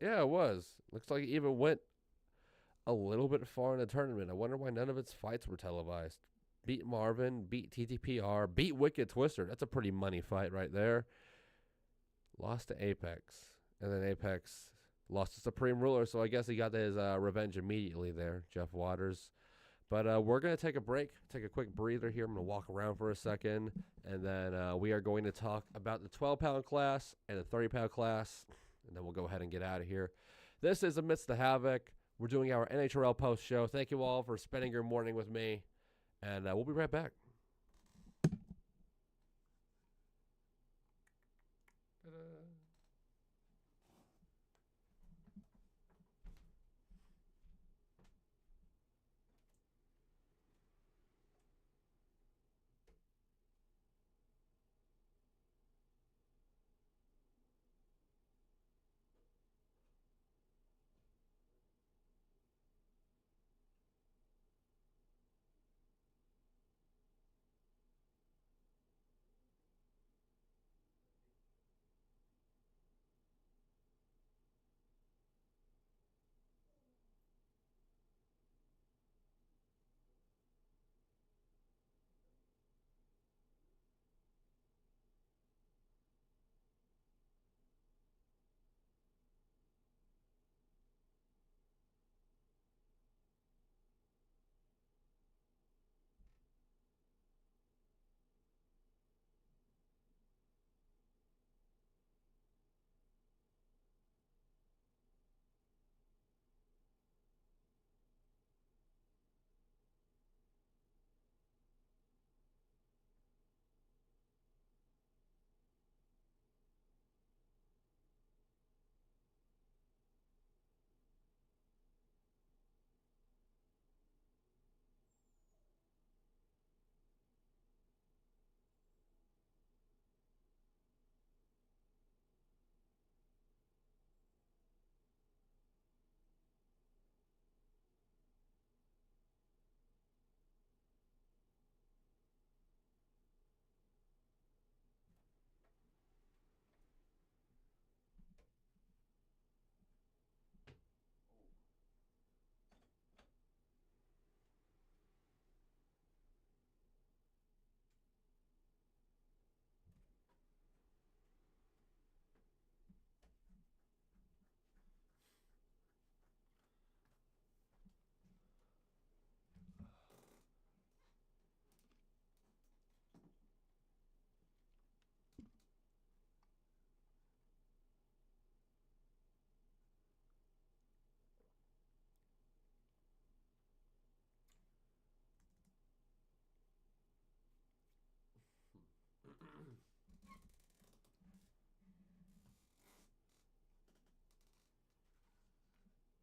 Yeah, it was. Looks like it even went a little bit far in the tournament. I wonder why none of its fights were televised. Beat Marvin, beat TTPR, beat Wicked Twister. That's a pretty money fight right there. Lost to Apex. And then Apex lost to Supreme Ruler, so I guess he got his revenge immediately there, Jeff Waters. But we're going to take a break, take a quick breather here. I'm going to walk around for a second, and then we are going to talk about the 12-pound class and the 30-pound class, and then we'll go ahead and get out of here. This is Amidst the Havoc. We're doing our NHRL post show. Thank you all for spending your morning with me, and we'll be right back.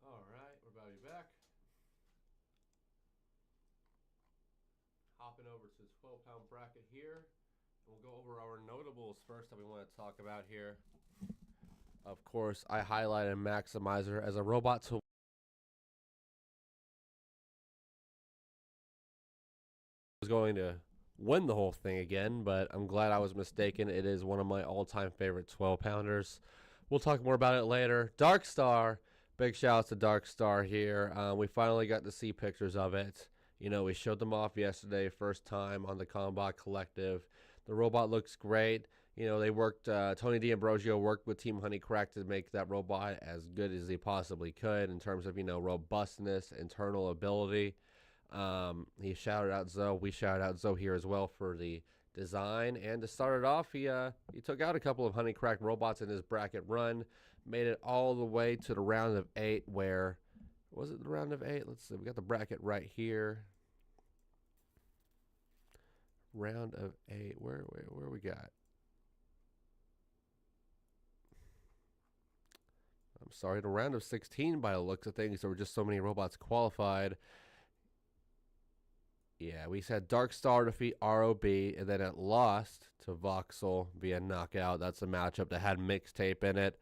All right, we're about to be back. Hopping over to the 12-pound bracket here. We'll go over our notables first that we want to talk about here. Of course, I highlighted Maximizer as a robot to was going to win the whole thing again, but I'm glad I was mistaken. It is one of my all-time favorite 12-pounders. We'll talk more about it later. Dark Star, big shout out to Dark Star here. We finally got to see pictures of it. You know, we showed them off yesterday, first time on the Combot Collective. The robot looks great. You know, they worked, Tony D'Ambrosio worked with Team Honeycrack to make that robot as good as he possibly could in terms of, you know, robustness, internal ability. He shouted out Zoe. We shouted out Zoe here as well for the design. And to start it off, he took out a couple of Honeycrack robots in his bracket run, made it all the way to the round of 8 where, was it the round of 8? Let's see. We got the bracket right here. Round of 8. Where we got? I'm sorry, the round of 16 by the looks of things. There were just so many robots qualified. Yeah, we said Dark Star defeat ROB, and then it lost to Voxel via knockout. That's a matchup that had mixtape in it.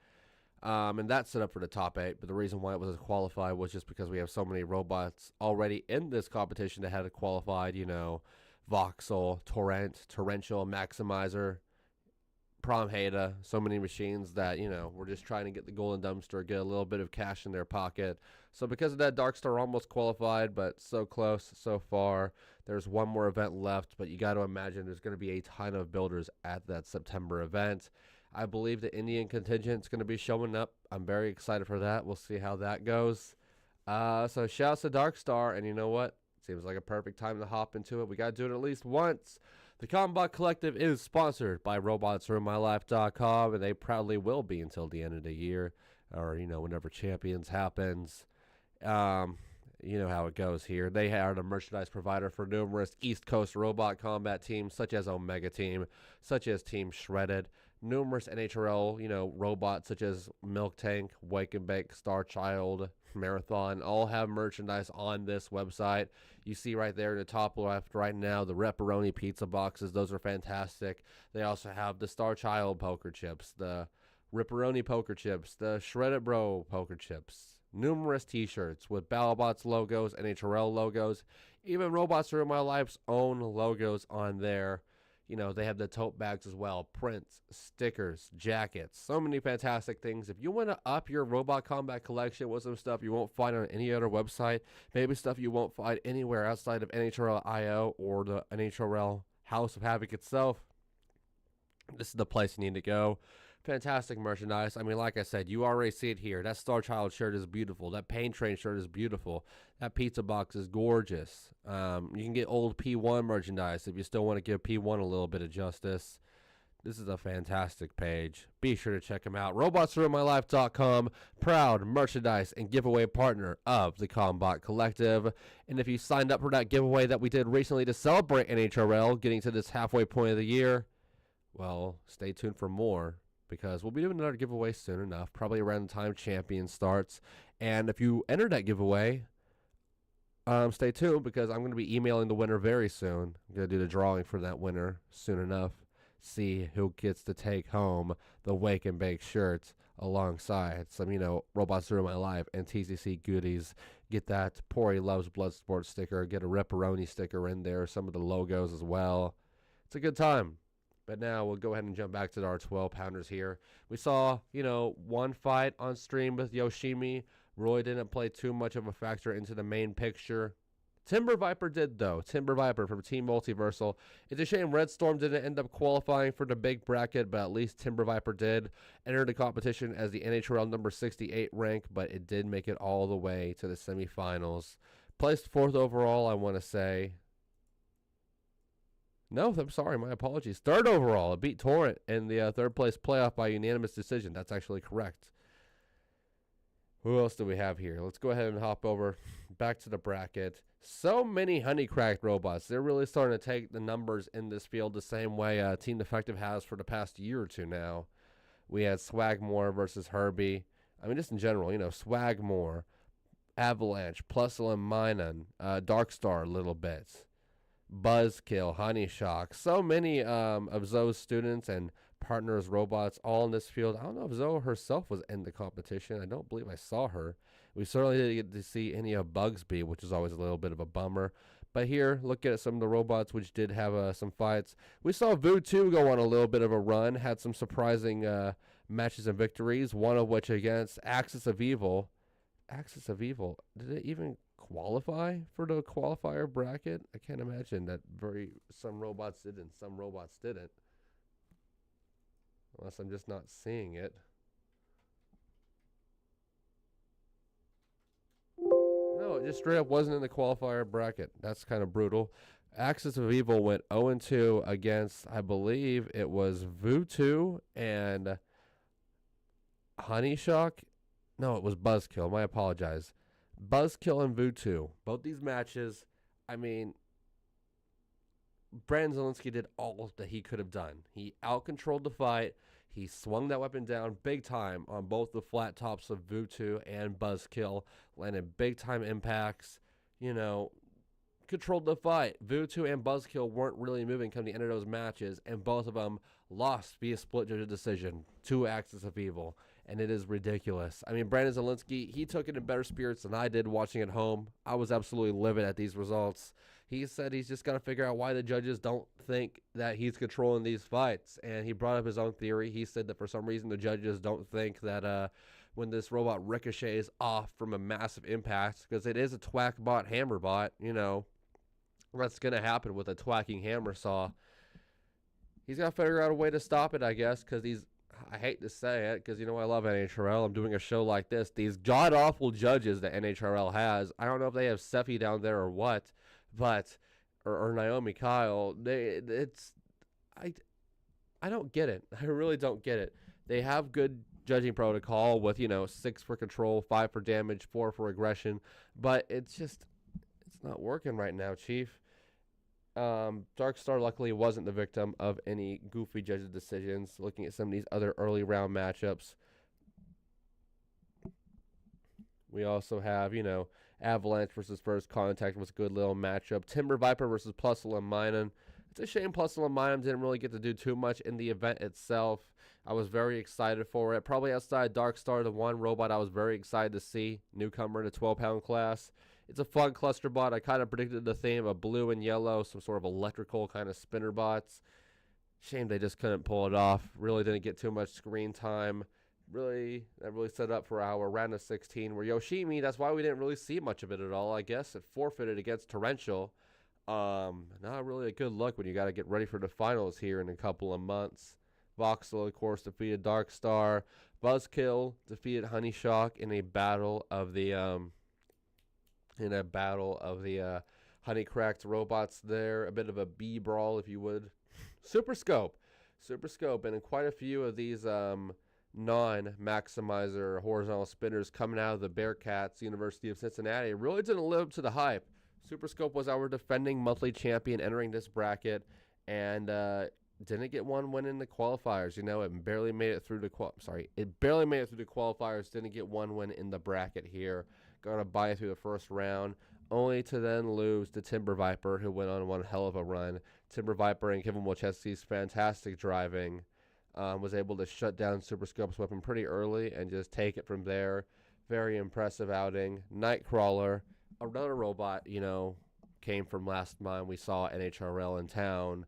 And that's set up for the top 8. But the reason why it was qualified was just because we have so many robots already in this competition that had qualified. You know, Voxel, Torrential, Maximizer, Prom Hada, so many machines that, you know, we're just trying to get the golden dumpster, get a little bit of cash in their pocket. So because of that, Darkstar almost qualified, but so close so far. There's one more event left, but you got to imagine there's going to be a ton of builders at that September event. I believe the Indian contingent is going to be showing up. I'm very excited for that. We'll see how that goes. So shouts to Dark Star, and you know what? Seems like a perfect time to hop into it. We got to do it at least once. The Combot Collective is sponsored by RobotsRuinMyLife.com, and they proudly will be until the end of the year, or, you know, whenever Champions happens. You know how it goes here. They are the merchandise provider for numerous East Coast robot combat teams, such as Omega Team, such as Team Shredded, numerous NHRL, you know, robots such as Milk Tank, Wake and Bake, Star Child, Marathon, all have merchandise on this website. You see right there in the top left right now, the Ripperoni pizza boxes. Those are fantastic. They also have the Star Child poker chips, the Ripperoni poker chips, the Shredded Bro poker chips, numerous t-shirts with BattleBots logos, NHRL logos, even Robots Ruin My Life's own logos on there. You know, they have the tote bags as well, prints, stickers, jackets, so many fantastic things. If you want to up your robot combat collection with some stuff you won't find on any other website, maybe stuff you won't find anywhere outside of NHRL.io or the NHRL House of Havoc itself, this is the place you need to go. Fantastic merchandise. I mean, like I said, you already see it here. That Star Child shirt is beautiful. That Pain Train shirt is beautiful. That pizza box is gorgeous. You can get old P1 merchandise if you still want to give P1 a little bit of justice. This is a fantastic page. Be sure to check them out. RobotsRuinMyLife.com, proud merchandise and giveaway partner of the Combot Collective. And if you signed up for that giveaway that we did recently to celebrate NHRL, getting to this halfway point of the year, well, stay tuned for more, because we'll be doing another giveaway soon enough, probably around the time Champion starts. And if you enter that giveaway, stay tuned, because I'm going to be emailing the winner very soon. I'm going to do the drawing for that winner soon enough. See who gets to take home the Wake and Bake shirts alongside some, you know, Robots Ruin My Life and TCC goodies. Get that Pori Loves Bloodsport sticker. Get a Ripperoni sticker in there. Some of the logos as well. It's a good time. But now we'll go ahead and jump back to our 12-pounders here. We saw, you know, one fight on stream with Yoshimi. Roy didn't play too much of a factor into the main picture. Timber Viper did, though. Timber Viper from Team Multiversal. It's a shame Red Storm didn't end up qualifying for the big bracket, but at least Timber Viper did enter the competition as the NHRL number 68 rank, but it did make it all the way to the semifinals. Placed 4th overall, I want to say. No, I'm sorry. My apologies. 3rd overall. It beat Torrent in the 3rd place playoff by unanimous decision. That's actually correct. Who else do we have here? Let's go ahead and hop over back to the bracket. So many honey-cracked robots. They're really starting to take the numbers in this field the same way Team Defective has for the past year or two now. We had Swagmore versus Herbie. I mean, just in general, you know, Swagmore, Avalanche, Plusle and Minan, Darkstar a little bit. Buzzkill, Honey Shock, so many of Zoe's students and partners, robots, all in this field. I don't know if Zoe herself was in the competition. I don't believe I saw her. We certainly didn't get to see any of Bugsby, which is always a little bit of a bummer. But here, look at some of the robots, which did have some fights. We saw Vu 2 go on a little bit of a run, had some surprising matches and victories, one of which against Axis of Evil. Axis of Evil, did it even qualify for the qualifier bracket? I can't imagine that. Some robots did and some robots didn't, unless I'm just not seeing it. No, it just straight up wasn't in the qualifier bracket. That's kind of brutal. Axis of Evil went 0-2 against, I believe it was Vu 2 and Honey Shock. No, it was Buzzkill. My apologize. Buzzkill and Vu 2. Both these matches, I mean, Brandon Zielinski did all that he could have done. He out-controlled the fight. He swung that weapon down big time on both the flat tops of Vu 2 and Buzzkill. Landed big-time impacts. You know, controlled the fight. Vu 2 and Buzzkill weren't really moving come the end of those matches, and both of them lost via split judge decision to Axis of Evil. And it is ridiculous. I mean, Brandon Zielinski, he took it in better spirits than I did watching at home. I was absolutely livid at these results. He said he's just got to figure out why the judges don't think that he's controlling these fights. And he brought up his own theory. He said that for some reason the judges don't think that when this robot ricochets off from a massive impact, because it is a Twackbot hammer bot, you know, what's going to happen with a twacking hammer saw. He's got to figure out a way to stop it, I guess, because I hate to say it because, I love NHRL. I'm doing a show like this. These god-awful judges that NHRL has, I don't know if they have Seffi down there or what, but, or Naomi Kyle, I don't get it. I really don't get it. They have good judging protocol with, 6 for control, 5 for damage, 4 for aggression, but it's not working right now, Chief. Darkstar luckily wasn't the victim of any goofy judges' decisions. Looking at some of these other early round matchups, we also have, Avalanche versus First Contact was a good little matchup. Timber Viper versus Plusle and Minun. It's a shame Plusle and Minun didn't really get to do too much in the event itself. I was very excited for it. Probably outside Darkstar, the one robot I was very excited to see, newcomer in the 12-pound class. It's a fun cluster bot. I kind of predicted the theme of blue and yellow, some sort of electrical kind of spinner bots. Shame they just couldn't pull it off. Really didn't get too much screen time. That really set up for our round of 16 where Yoshimi, that's why we didn't really see much of it at all. I guess it forfeited against Torrential. Not really a good look when you got to get ready for the finals here in a couple of months. Voxel, of course, defeated Darkstar. Buzzkill defeated Honeyshock in a battle of the Honeycracked robots there. A bit of a B brawl, if you would. Super Scope, and in quite a few of these non-maximizer horizontal spinners coming out of the Bearcats, University of Cincinnati, really didn't live up to the hype. Super Scope was our defending monthly champion entering this bracket, and didn't get one win in the qualifiers. It barely made it through the qualifiers. Didn't get one win in the bracket here. Got to buy through the first round, only to then lose to Timber Viper, who went on one hell of a run. Timber Viper and Kevin Wolcheski's fantastic driving was able to shut down Super Scope's weapon pretty early and just take it from there. Very impressive outing. Nightcrawler, another robot, came from last time we saw NHRL in town.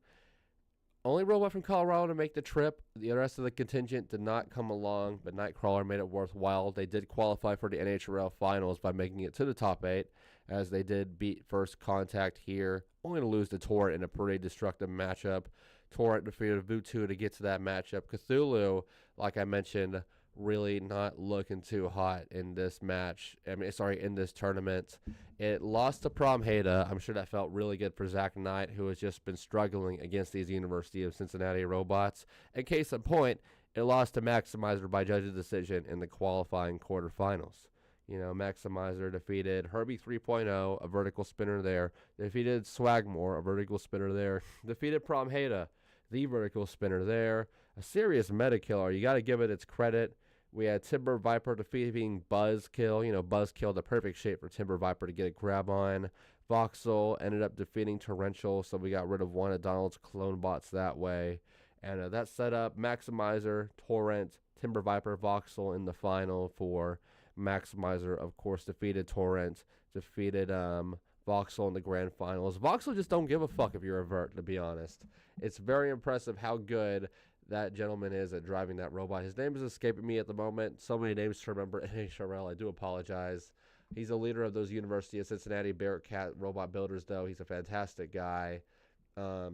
Only robot from Colorado to make the trip. The rest of the contingent did not come along, but Nightcrawler made it worthwhile. They did qualify for the NHRL finals by making it to the top 8, as they did beat First Contact here. Only to lose to Torrent in a pretty destructive matchup. Torrent defeated Vutu to get to that matchup. Cthulhu, like I mentioned, really not looking too hot in this in this tournament. It lost to Prom Hada. I'm sure that felt really good for Zach Knight, who has just been struggling against these University of Cincinnati robots. In case in point, it lost to Maximizer by judge's decision in the qualifying quarterfinals. Maximizer defeated Herbie 3.0, a vertical spinner there. Defeated Swagmore, a vertical spinner there. Defeated Prom Hada, the vertical spinner there. A serious meta killer. You got to give it its credit. We had Timber Viper defeating Buzzkill. Buzzkill, the perfect shape for Timber Viper to get a grab on. Voxel ended up defeating Torrential, so we got rid of one of Donald's clone bots that way. And that set up Maximizer, Torrent, Timber Viper, Voxel in the final for Maximizer. Of course, defeated Torrent, defeated Voxel in the grand finals. Voxel just don't give a fuck if you're a vert, to be honest. It's very impressive how good that gentleman is at driving that robot. His name is escaping me at the moment. So many names to remember in NHRL. I do apologize. He's a leader of those University of Cincinnati Bearcat robot builders, though. He's a fantastic guy.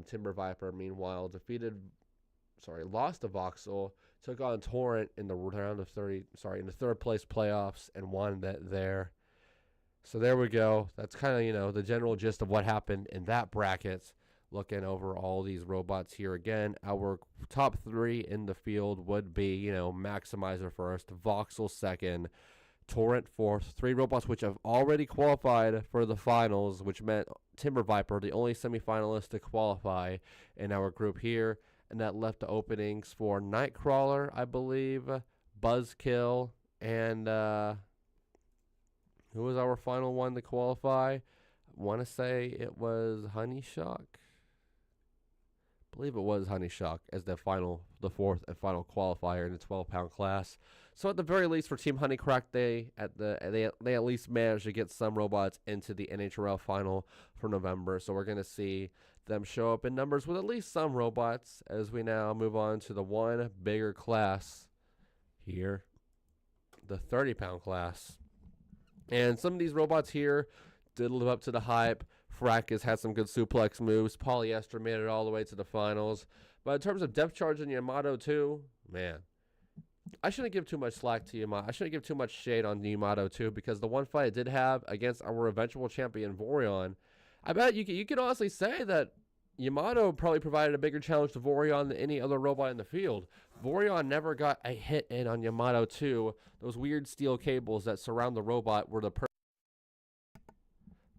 Timber Viper, meanwhile, lost to Voxel, took on Torrent in the round of in the third place playoffs and won that there. So there we go. That's kind of, the general gist of what happened in that bracket. Looking over all these robots here again, our top 3 in the field would be, Maximizer first, Voxel second, Torrent fourth. 3 robots which have already qualified for the finals, which meant Timber Viper, the only semifinalist to qualify in our group here. And that left the openings for Nightcrawler, I believe, Buzzkill, and who was our final one to qualify? I want to say it was Honeyshock. I believe it was Honeyshock as the 4th and final qualifier in the 12-pound class. So at the very least for Team Honeycrack, they at least managed to get some robots into the NHRL final for November. So we're going to see them show up in numbers with at least some robots as we now move on to the one bigger class here, the 30-pound class. And some of these robots here did live up to the hype. Fracas had some good suplex moves. Polyester made it all the way to the finals. But in terms of depth charge in Yamato too, man, I shouldn't give too much slack to Yamato. I shouldn't give too much shade on Yamato too, because the one fight it did have against our eventual champion Vorion, I bet you could honestly say that Yamato probably provided a bigger challenge to Vorion than any other robot in the field. Vorion never got a hit in on Yamato 2. Those weird steel cables that surround the robot were the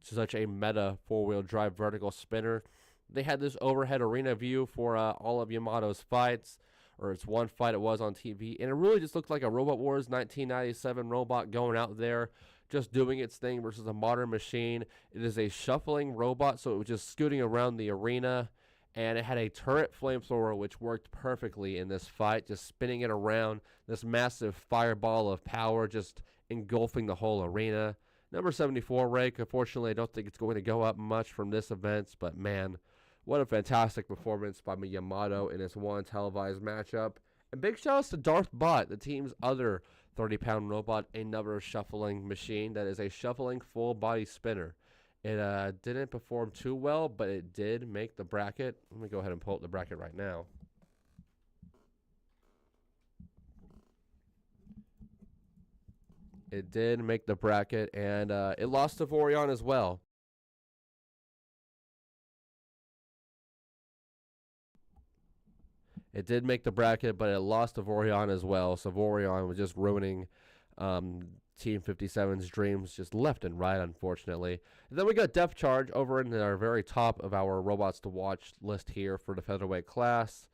such a meta four-wheel drive vertical spinner. They had this overhead arena view for all of Yamato's fights, or it's one fight it was on TV, and it really just looked like a Robot Wars 1997 robot going out there, just doing its thing versus a modern machine. It is a shuffling robot, so it was just scooting around the arena, and it had a turret flamethrower, which worked perfectly in this fight, just spinning it around, this massive fireball of power just engulfing the whole arena. Number 74 rank, unfortunately, I don't think it's going to go up much from this event, but man, what a fantastic performance by Yamato in his one televised matchup. And big shout-outs to Darth Bot, the team's other 30-pound robot, another shuffling machine that is a shuffling full-body spinner. It didn't perform too well, but it did make the bracket. Let me go ahead and pull up the bracket right now. It did make the bracket, and it lost to Vorion as well. It did make the bracket, but it lost to Vorion as well. So Vorion was just ruining Team 57's dreams just left and right, unfortunately. And then we got Depth Charge over in our very top of our robots to watch list here for the featherweight class.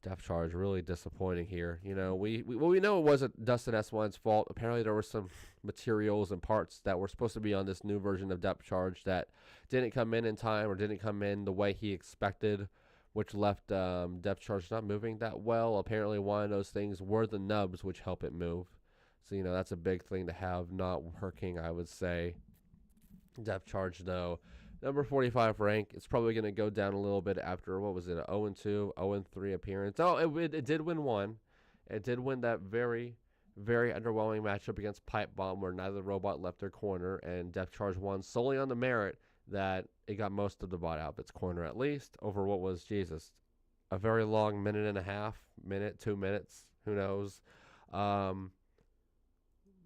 Depth Charge really disappointing here. You know, we know it wasn't Dustin S1's fault. Apparently there were some materials and parts that were supposed to be on this new version of Depth Charge that didn't come in time or didn't come in the way he expected, which left Depth Charge not moving that well. Apparently one of those things were the nubs, which help it move. So, you know, that's a big thing to have not working, I would say. Depth Charge, though. Number 45 rank. It's probably going to go down a little bit after, what was it, 0-2, 0-3 appearance. Oh, it did win one. It did win that very, very underwhelming matchup against Pipe Bomb, where neither robot left their corner, and Depth Charge won solely on the merit that it got most of the bot out of its corner, at least, over what was, Jesus, a very long minute and a half, 2 minutes, who knows. We'll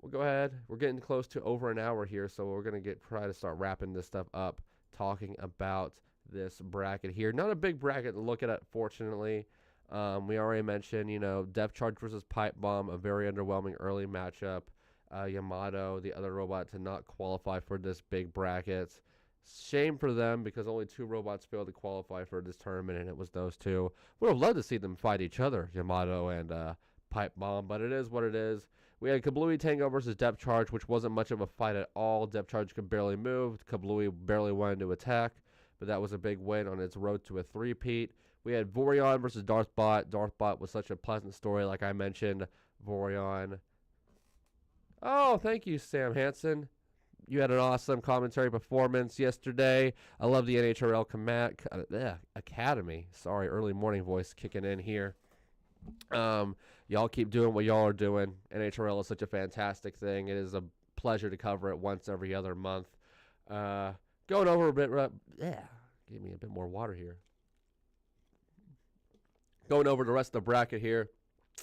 go ahead. We're getting close to over an hour here, so we're going to try to start wrapping this stuff up, talking about this bracket here. Not a big bracket to look at, fortunately. We already mentioned, you know, Depth Charge versus Pipe Bomb, a very underwhelming early matchup. Yamato, the other robot, to not qualify for this big bracket. Shame for them, because only 2 robots failed to qualify for this tournament, and it was those 2. Would have loved to see them fight each other, Yamato and Pipe Bomb, but it is what it is. We had Kablooey Tango versus Depth Charge, which wasn't much of a fight at all. Depth Charge could barely move. Kablooey barely wanted to attack, but that was a big win on its road to a three-peat. We had Vorion versus Darth Bot. Darth Bot was such a pleasant story, like I mentioned. Vorion. Oh, thank you, Sam Hansen. You had an awesome commentary performance yesterday. I love the NHRL Academy. Sorry, early morning voice kicking in here. Y'all keep doing what y'all are doing. NHRL is such a fantastic thing. It is a pleasure to cover it once every other month. Going over a bit, give me a bit more water here. Going over the rest of the bracket here.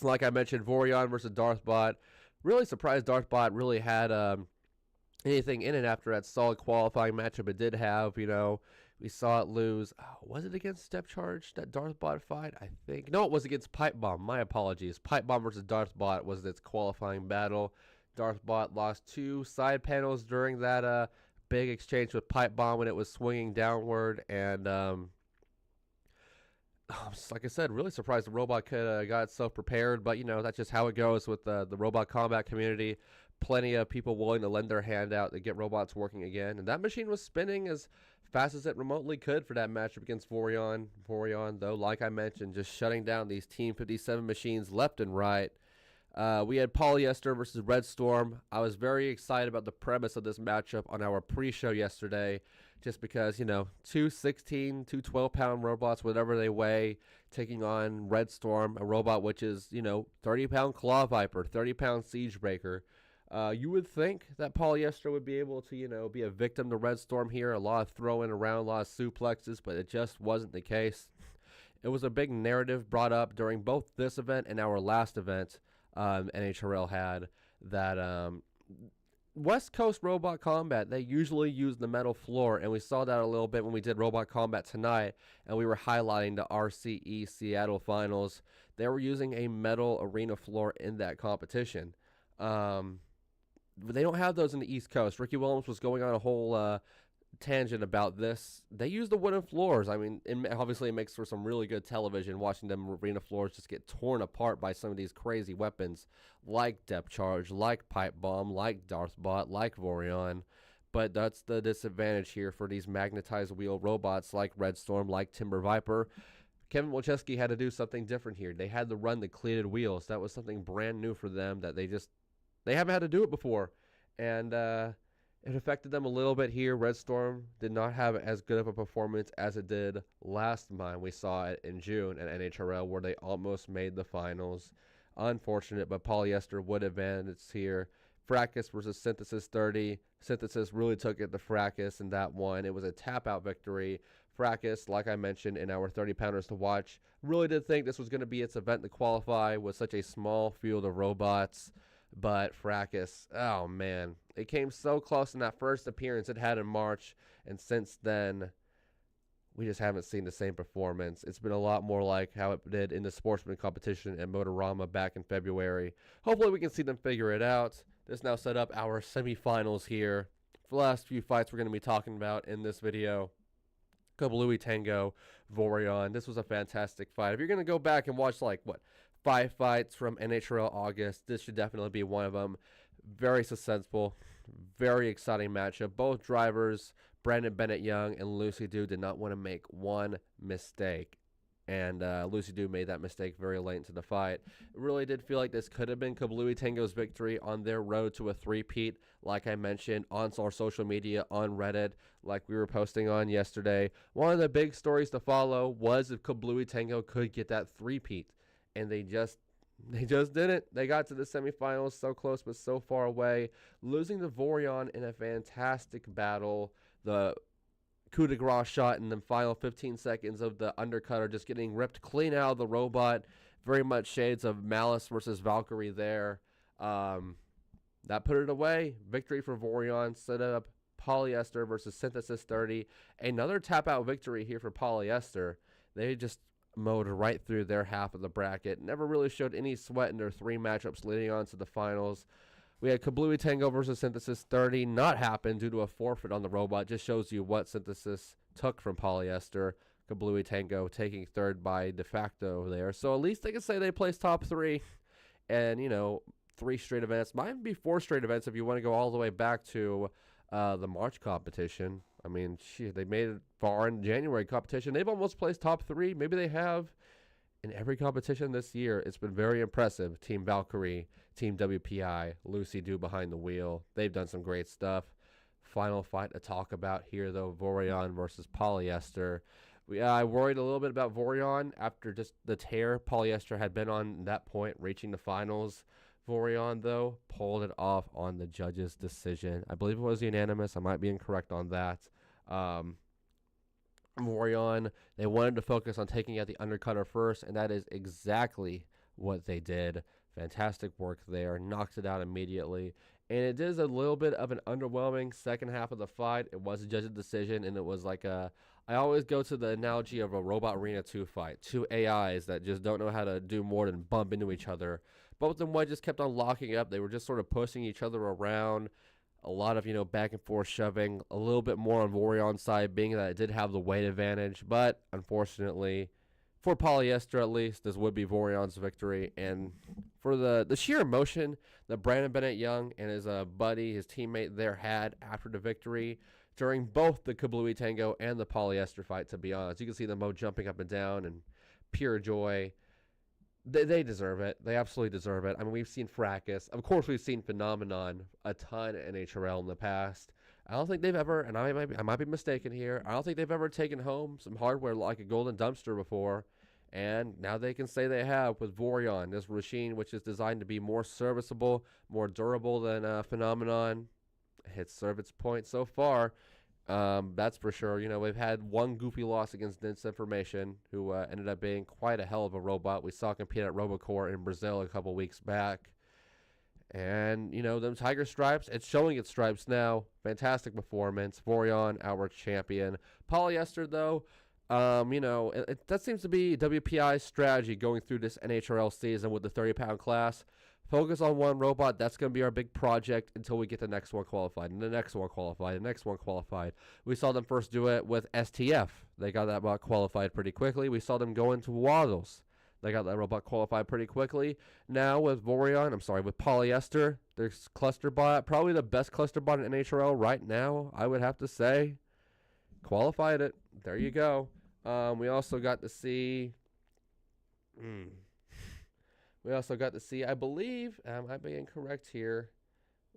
Like I mentioned, Vorion versus Darth Bot. Really surprised Darth Bot really had anything in it after that solid qualifying matchup it did have. You know, we saw it lose. Was it against Depth Charge, that Darth Bot fight? I think. No, it was against Pipe Bomb. My apologies. Pipe Bomb versus Darth Bot was its qualifying battle. Darth Bot lost 2 side panels during that big exchange with Pipe Bomb when it was swinging downward. And like I said, really surprised the robot could have got itself prepared. But, you know, that's just how it goes with the robot combat community. Plenty of people willing to lend their hand out to get robots working again. And that machine was spinning as fast as it remotely could for that matchup against Vorion. Vorion, though, like I mentioned, just shutting down these Team 57 machines left and right. We had Polyester versus Red Storm. I was very excited about the premise of this matchup on our pre-show yesterday, just because, you know, 2 16, 2 12-pound robots, whatever they weigh, taking on Red Storm, a robot which is, you know, 30-pound Claw Viper, 30-pound Siege Breaker. You would think that Polyester would be able to, you know, be a victim to Red Storm here. A lot of throwing around, a lot of suplexes, but it just wasn't the case. It was a big narrative brought up during both this event and our last event. NHRL had that West Coast Robot Combat, they usually use the metal floor, and we saw that a little bit when we did Robot Combat tonight, and we were highlighting the RCE Seattle finals. They were using a metal arena floor in that competition. They don't have those in the East Coast. Ricky Williams was going on a whole tangent about this. They use the wooden floors. I mean, obviously it makes for some really good television, watching them arena floors just get torn apart by some of these crazy weapons like Depth Charge, like Pipe Bomb, like Darthbot, like Vorion. But that's the disadvantage here for these magnetized wheel robots like Red Storm, like Timber Viper. Kevin Wolczewski had to do something different here. They had to run the cleated wheels. That was something brand new for them that they haven't had to do it before. And it affected them a little bit here. Red Storm did not have as good of a performance as it did last time we saw it in June at NHRL, where they almost made the finals. Unfortunate, but Polyester would advance here. Fracas versus Synthesis 30. Synthesis really took it to Fracas in that one. It was a tap-out victory. Fracas, like I mentioned in our 30-pounders to watch, really did think this was going to be its event to qualify with such a small field of robots. But Fracas, oh man, it came so close in that first appearance it had in March, and since then, we just haven't seen the same performance. It's been a lot more like how it did in the Sportsman competition at Motorama back in February. Hopefully we can see them figure it out. This now set up our semifinals here. For the last few fights we're going to be talking about in this video. Kablooey Tango, Vorion. This was a fantastic fight. If you're going to go back and watch 5 fights from NHRL August, this should definitely be one of them. Very suspenseful, very exciting matchup. Both drivers, Brandon Bennett Young and Lucy Dew, did not want to make one mistake. And Lucy Dew made that mistake very late into the fight. It really did feel like this could have been Kablooey Tango's victory on their road to a three-peat, like I mentioned, on our social media, on Reddit, like we were posting on yesterday. One of the big stories to follow was if Kablooey Tango could get that three-peat. And they just didn't. They got to the semifinals so close but so far away, losing to Vorion in a fantastic battle. The coup de grace shot in the final 15 seconds of the undercutter just getting ripped clean out of the robot. Very much shades of Malice versus Valkyrie there. That put it away. Victory for Vorion. Set up Polyester versus Synthesis 30. Another tap-out victory here for Polyester. They just mowed right through their half of the bracket. Never really showed any sweat in their 3 matchups leading on to the finals. We had Kablooey Tango versus Synthesis 30 not happen due to a forfeit on the robot. Just shows you what Synthesis took from Polyester. Kablooey Tango taking third by de facto there. So at least they can say they placed top 3. And, 3 straight events. Might be 4 straight events if you want to go all the way back to the March competition. I mean, they made it far in January competition. They've almost placed top 3. Maybe they have in every competition this year. It's been very impressive. Team Valkyrie, Team WPI, Lucy Dew behind the wheel. They've done some great stuff. Final fight to talk about here, though, Vorion versus Polyester. I worried a little bit about Vorion after just the tear Polyester had been on that point, reaching the finals. Vorion, though, pulled it off on the judge's decision. I believe it was unanimous. I might be incorrect on that. Vorion, they wanted to focus on taking out the undercutter first, and that is exactly what they did. Fantastic work there. Knocked it out immediately. And it is a little bit of an underwhelming second half of the fight. It was a judge's decision, and it was like I always go to the analogy of a Robot Arena 2 fight. 2 AIs that just don't know how to do more than bump into each other. Both of them just kept on locking up. They were just sort of pushing each other around. A lot of, back and forth shoving. A little bit more on Vorion's side, being that it did have the weight advantage. But, unfortunately, for Polyester at least, this would be Vorion's victory. And for the sheer emotion that Brandon Bennett Young and his buddy, his teammate there had after the victory during both the Kablooey Tango and the Polyester fight, to be honest. You can see them both jumping up and down and pure joy. They deserve it. They absolutely deserve it. I mean, we've seen Fracas. Of course, we've seen Phenomenon a ton at NHRL in the past. I don't think they've ever, and I might be mistaken here, I don't think they've ever taken home some hardware like a golden dumpster before. And now they can say they have with Vorion, this machine which is designed to be more serviceable, more durable than Phenomenon. It's served its point so far. That's for sure. You know, we've had one goofy loss against Disinformation, who ended up being quite a hell of a robot. We saw compete at Robocore in Brazil a couple weeks back. And, you know, them Tiger Stripes, it's showing its stripes now. Fantastic performance. Vorion, our champion. Polyester, though, you know, that seems to be WPI's strategy going through this NHRL season with the 30-pound class. Focus on one robot. That's going to be our big project until we get the next one qualified, and the next one qualified, and the next one qualified. We saw them first do it with STF. They got that bot qualified pretty quickly. We saw them go into Waddles. They got that robot qualified pretty quickly. Now with with Polyester, there's cluster bot, probably the best cluster bot in NHRL right now, I would have to say. Qualified it. There you go. We also got to see... We also got to see, I believe, I might be incorrect here.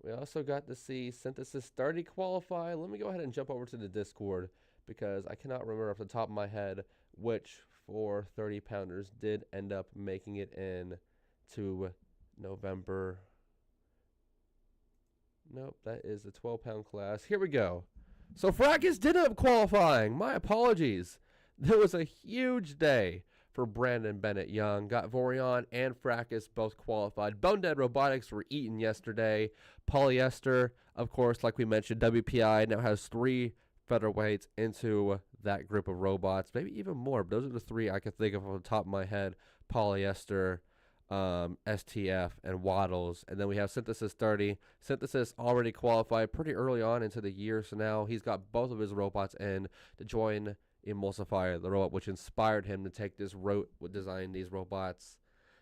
We also got to see Synthesis 30 qualify. Let me go ahead and jump over to the Discord because I cannot remember off the top of my head which 4 30-pounders did end up making it in to November. Nope, that is the 12-pound class. Here we go. So Fracas did end up qualifying. My apologies. There was a huge day for Brandon Bennett Young. Got Vorion and Fracas both qualified. Bone Dead Robotics were eaten yesterday. Polyester, of course, like we mentioned, WPI now has 3 featherweights into that group of robots. Maybe even more, but those are the 3 I can think of off the top of my head. Polyester, STF, and Waddles. And then we have Synthesis 30. Synthesis already qualified pretty early on into the year, so now he's got both of his robots in to join Emulsifier, the robot which inspired him to take this route with designing these robots.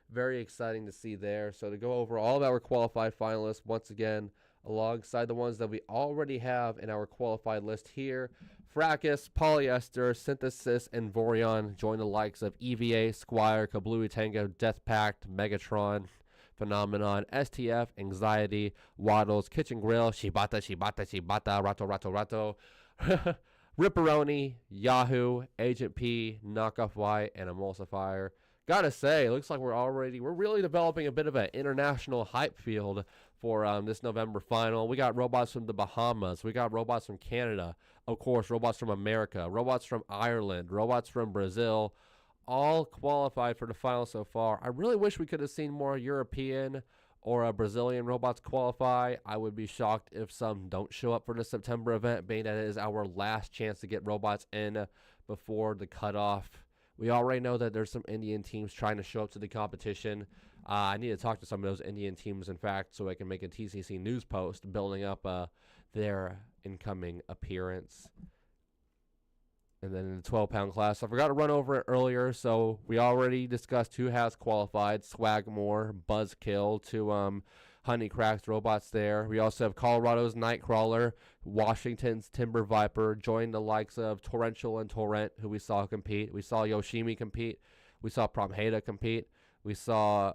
Very exciting to see there. So to go over all of our qualified finalists once again, alongside the ones that we already have in our qualified list here, Fracas, Polyester, Synthesis, and Vorion join the likes of EVA, Squire, Kablooey Tango, Death Pact, Megatron, Phenomenon, STF, Anxiety, Waddles, Kitchen Grill, Shibata, Rato, Ripperoni, Yahoo, Agent P, Knockoff White, and Emulsifier. Gotta say, it looks like we're really developing a bit of an international hype field for this November final. We got robots from the Bahamas. We got robots from Canada. Of course, robots from America. Robots from Ireland. Robots from Brazil. All qualified for the final so far. I really wish we could have seen more European or Brazilian robots qualify. I would be shocked if some don't show up for the September event, being that it is our last chance to get robots in before the cutoff. We already know that there's some Indian teams trying to show up to the competition. I need to talk to some of those Indian teams, in fact, so I can make a TCC news post building up their incoming appearance. And then in the 12-pound class, I forgot to run over it earlier, so we already discussed who has qualified. Swagmore, Buzzkill, 2 Honeycracked robots there. We also have Colorado's Nightcrawler, Washington's Timber Viper, joined the likes of Torrential and Torrent, who we saw compete. We saw Yoshimi compete. We saw Promheda compete. We saw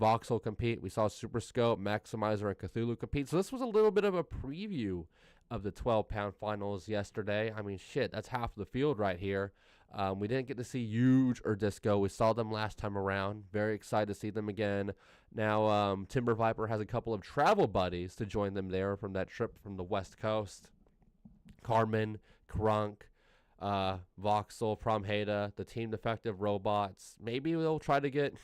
Voxel compete. We saw Super Scope, Maximizer, and Cthulhu compete. So this was a little bit of a preview of the 12-pound finals yesterday. I mean, shit, that's half the field right here. We didn't get to see Huge or Disco. We saw them last time around. Very excited to see them again. Now, Timber Viper has a couple of travel buddies to join them there from that trip from the West Coast. Carmen, Krunk, Voxel, Promheda, the Team Defective robots. Maybe they'll try to get...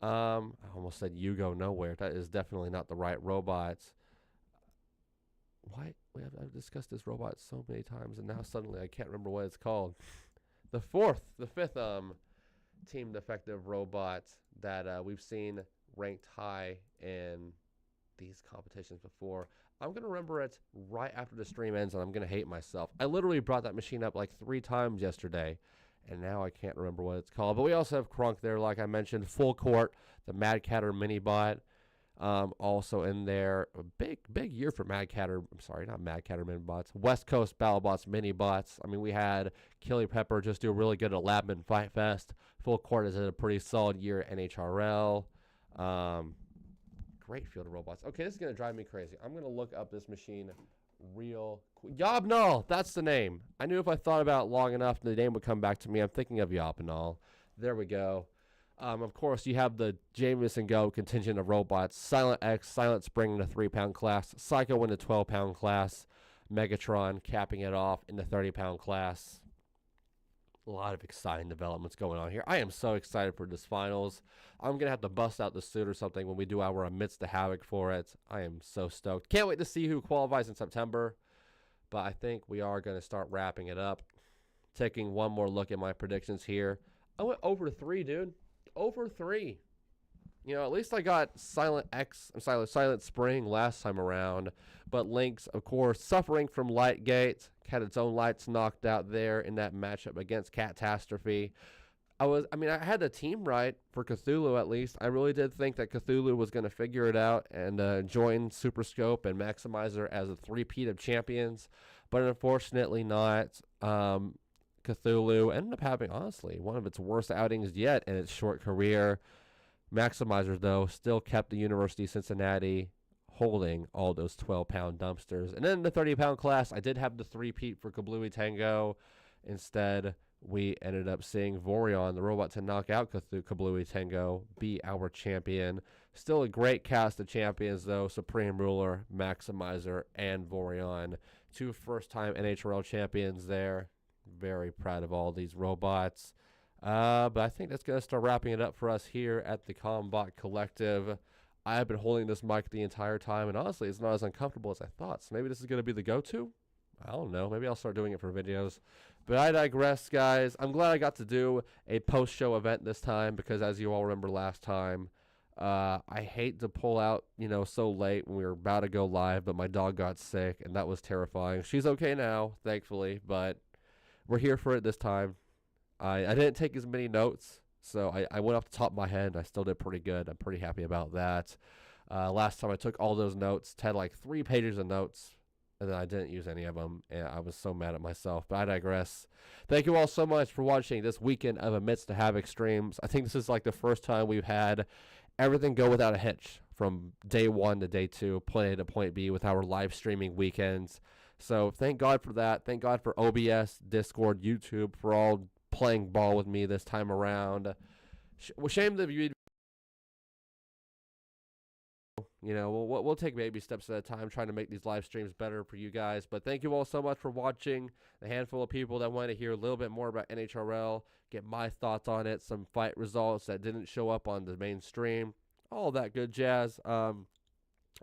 I almost said You Go Nowhere. That is definitely not the right robots. Why? I've discussed this robot so many times, and now suddenly I can't remember what it's called. The fifth Team Defective robot that we've seen ranked high in these competitions before. I'm going to remember it right after the stream ends, and I'm going to hate myself. I literally brought that machine up like 3 times yesterday, and now I can't remember what it's called. But we also have Krunk there, like I mentioned. Full Court, the Mad Catter mini-bot. Also in there, a big year for Mad Catter. I'm sorry, not Mad Catter mini bots. West Coast BattleBots mini bots. I mean, we had Killy Pepper just do really good at Labman Fight Fest. Full Court is a pretty solid year at NHRL. Great field of robots. Okay, this is gonna drive me crazy. I'm gonna look up this machine real quick. Yobnal, that's the name. I knew if I thought about it long enough, the name would come back to me. I'm thinking of Yobnal. There we go. Of course, you have the Jameson Go contingent of robots. Silent X, Silent Spring in the 3-pound class. Psycho in the 12-pound class. Megatron capping it off in the 30-pound class. A lot of exciting developments going on here. I am so excited for this finals. I'm going to have to bust out the suit or something when we do our AMIDST the Havoc for it. I am so stoked. Can't wait to see who qualifies in September. But I think we are going to start wrapping it up. Taking one more look at my predictions here. I went over 3, dude. Over 3. You know, at least I got Silent Spring last time around. But Lynx, of course, suffering from Lightgate. Had its own lights knocked out there in that matchup against Catastrophe. I had the team right for Cthulhu at least. I really did think that Cthulhu was going to figure it out and join Super Scope and Maximizer as a three-peat of champions. But unfortunately not. Cthulhu ended up having, honestly, one of its worst outings yet in its short career. Maximizer, though, still kept the University of Cincinnati holding all those 12-pound dumpsters. And then in the 30-pound class, I did have the three-peat for Kablooey Tango. Instead, we ended up seeing Vorion, the robot to knock out Kablooey Tango, be our champion. Still a great cast of champions, though. Supreme Ruler, Maximizer, and Vorion. 2 first-time NHRL champions there. Very proud of all these robots. But I think that's going to start wrapping it up for us here at the Combot Collective. I've been holding this mic the entire time, and honestly, it's not as uncomfortable as I thought. So maybe this is going to be the go-to? I don't know. Maybe I'll start doing it for videos. But I digress, guys. I'm glad I got to do a post-show event this time because, as you all remember last time, I hate to pull out, so late when we were about to go live, but my dog got sick, and that was terrifying. She's okay now, thankfully, but we're here for it this time. I didn't take as many notes. So I went off the top of my head, and I still did pretty good. I'm pretty happy about that. Last time I took all those notes, had like 3 pages of notes, and then I didn't use any of them, and I was so mad at myself. But I digress. Thank you all so much for watching this weekend of AMIDST the Havoc streams. I think this is like the first time we've had everything go without a hitch from day 1 to day 2, point A to point B with our live streaming weekends. So thank God for that. Thank God for OBS, Discord, YouTube, for all playing ball with me this time around. Shame that you, we'll take baby steps at a time trying to make these live streams better for you guys. But thank you all so much for watching. The handful of people that want to hear a little bit more about NHRL, get my thoughts on it, some fight results that didn't show up on the main stream, all that good jazz. Of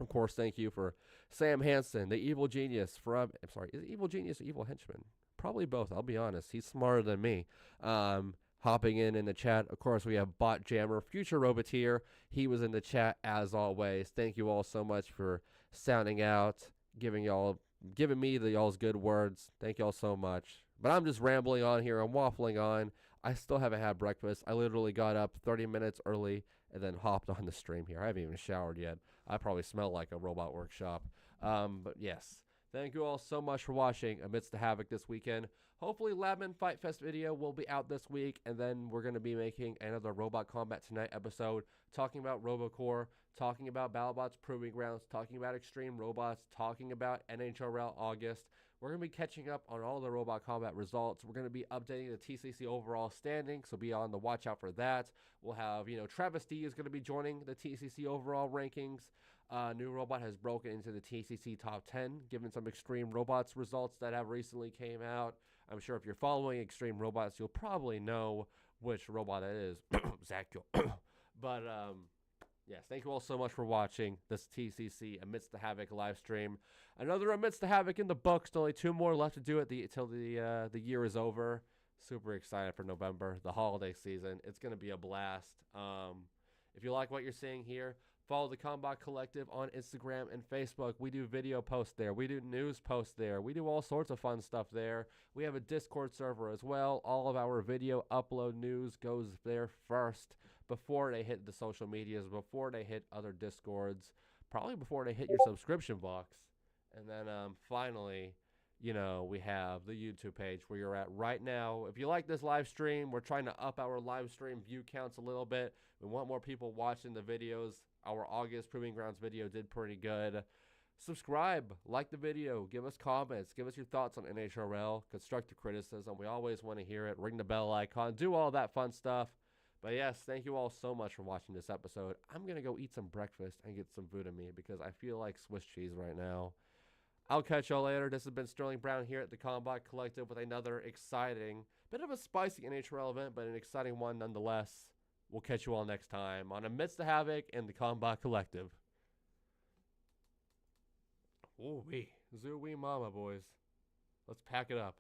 course, thank you for Sam Hansen, the evil genius from, is it evil genius or evil henchman? Probably both, I'll be honest. He's smarter than me. Hopping in the chat. Of course, we have Bot Jammer, Future Roboteer. He was in the chat as always. Thank you all so much for sounding out, giving me y'all's good words. Thank you all so much. But I'm just rambling on here. I'm waffling on. I still haven't had breakfast. I literally got up 30 minutes early and then hopped on the stream here. I haven't even showered yet. I probably smell like a robot workshop. But yes. Thank you all so much for watching AMIDST the Havoc this weekend. Hopefully, Labman Fight Fest video will be out this week, and then we're going to be making another Robot Combat Tonight episode, talking about RoboCore, talking about BattleBots Proving Grounds, talking about Extreme Robots, talking about NHRL August. We're going to be catching up on all the Robot Combat results. We're going to be updating the TCC overall standing, so be on the watch out for that. We'll have, Travis D is going to be joining the TCC overall rankings. New robot has broken into the TCC top 10, given some Extreme Robots results that have recently came out. I'm sure if you're following Extreme Robots, you'll probably know which robot it is. Zacul. But, yes, thank you all so much for watching this TCC AMIDST the Havoc live stream. Another AMIDST the Havoc in the books. Only 2 more left to do it until the year is over. Super excited for November, the holiday season. It's going to be a blast. If you like what you're seeing here, follow the Combot Collective on Instagram and Facebook. We do video posts there. We do news posts there. We do all sorts of fun stuff there. We have a Discord server as well. All of our video upload news goes there first before they hit the social medias, before they hit other Discords, probably before they hit your subscription box. And then finally, we have the YouTube page where you're at right now. If you like this live stream, we're trying to up our live stream view counts a little bit. We want more people watching the videos. Our August Proving Grounds video did pretty good. Subscribe, like the video, give us comments, give us your thoughts on NHRL, constructive criticism. We always want to hear it. Ring the bell icon, do all that fun stuff. But yes, thank you all so much for watching this episode. I'm going to go eat some breakfast and get some food in me because I feel like Swiss cheese right now. I'll catch y'all later. This has been Sterling Brown here at the Combot Collective with another exciting, bit of a spicy NHRL event, but an exciting one nonetheless. We'll catch you all next time on AMIDST Havoc and the Combot Collective. Ooh-wee. Zoo-wee mama, boys. Let's pack it up.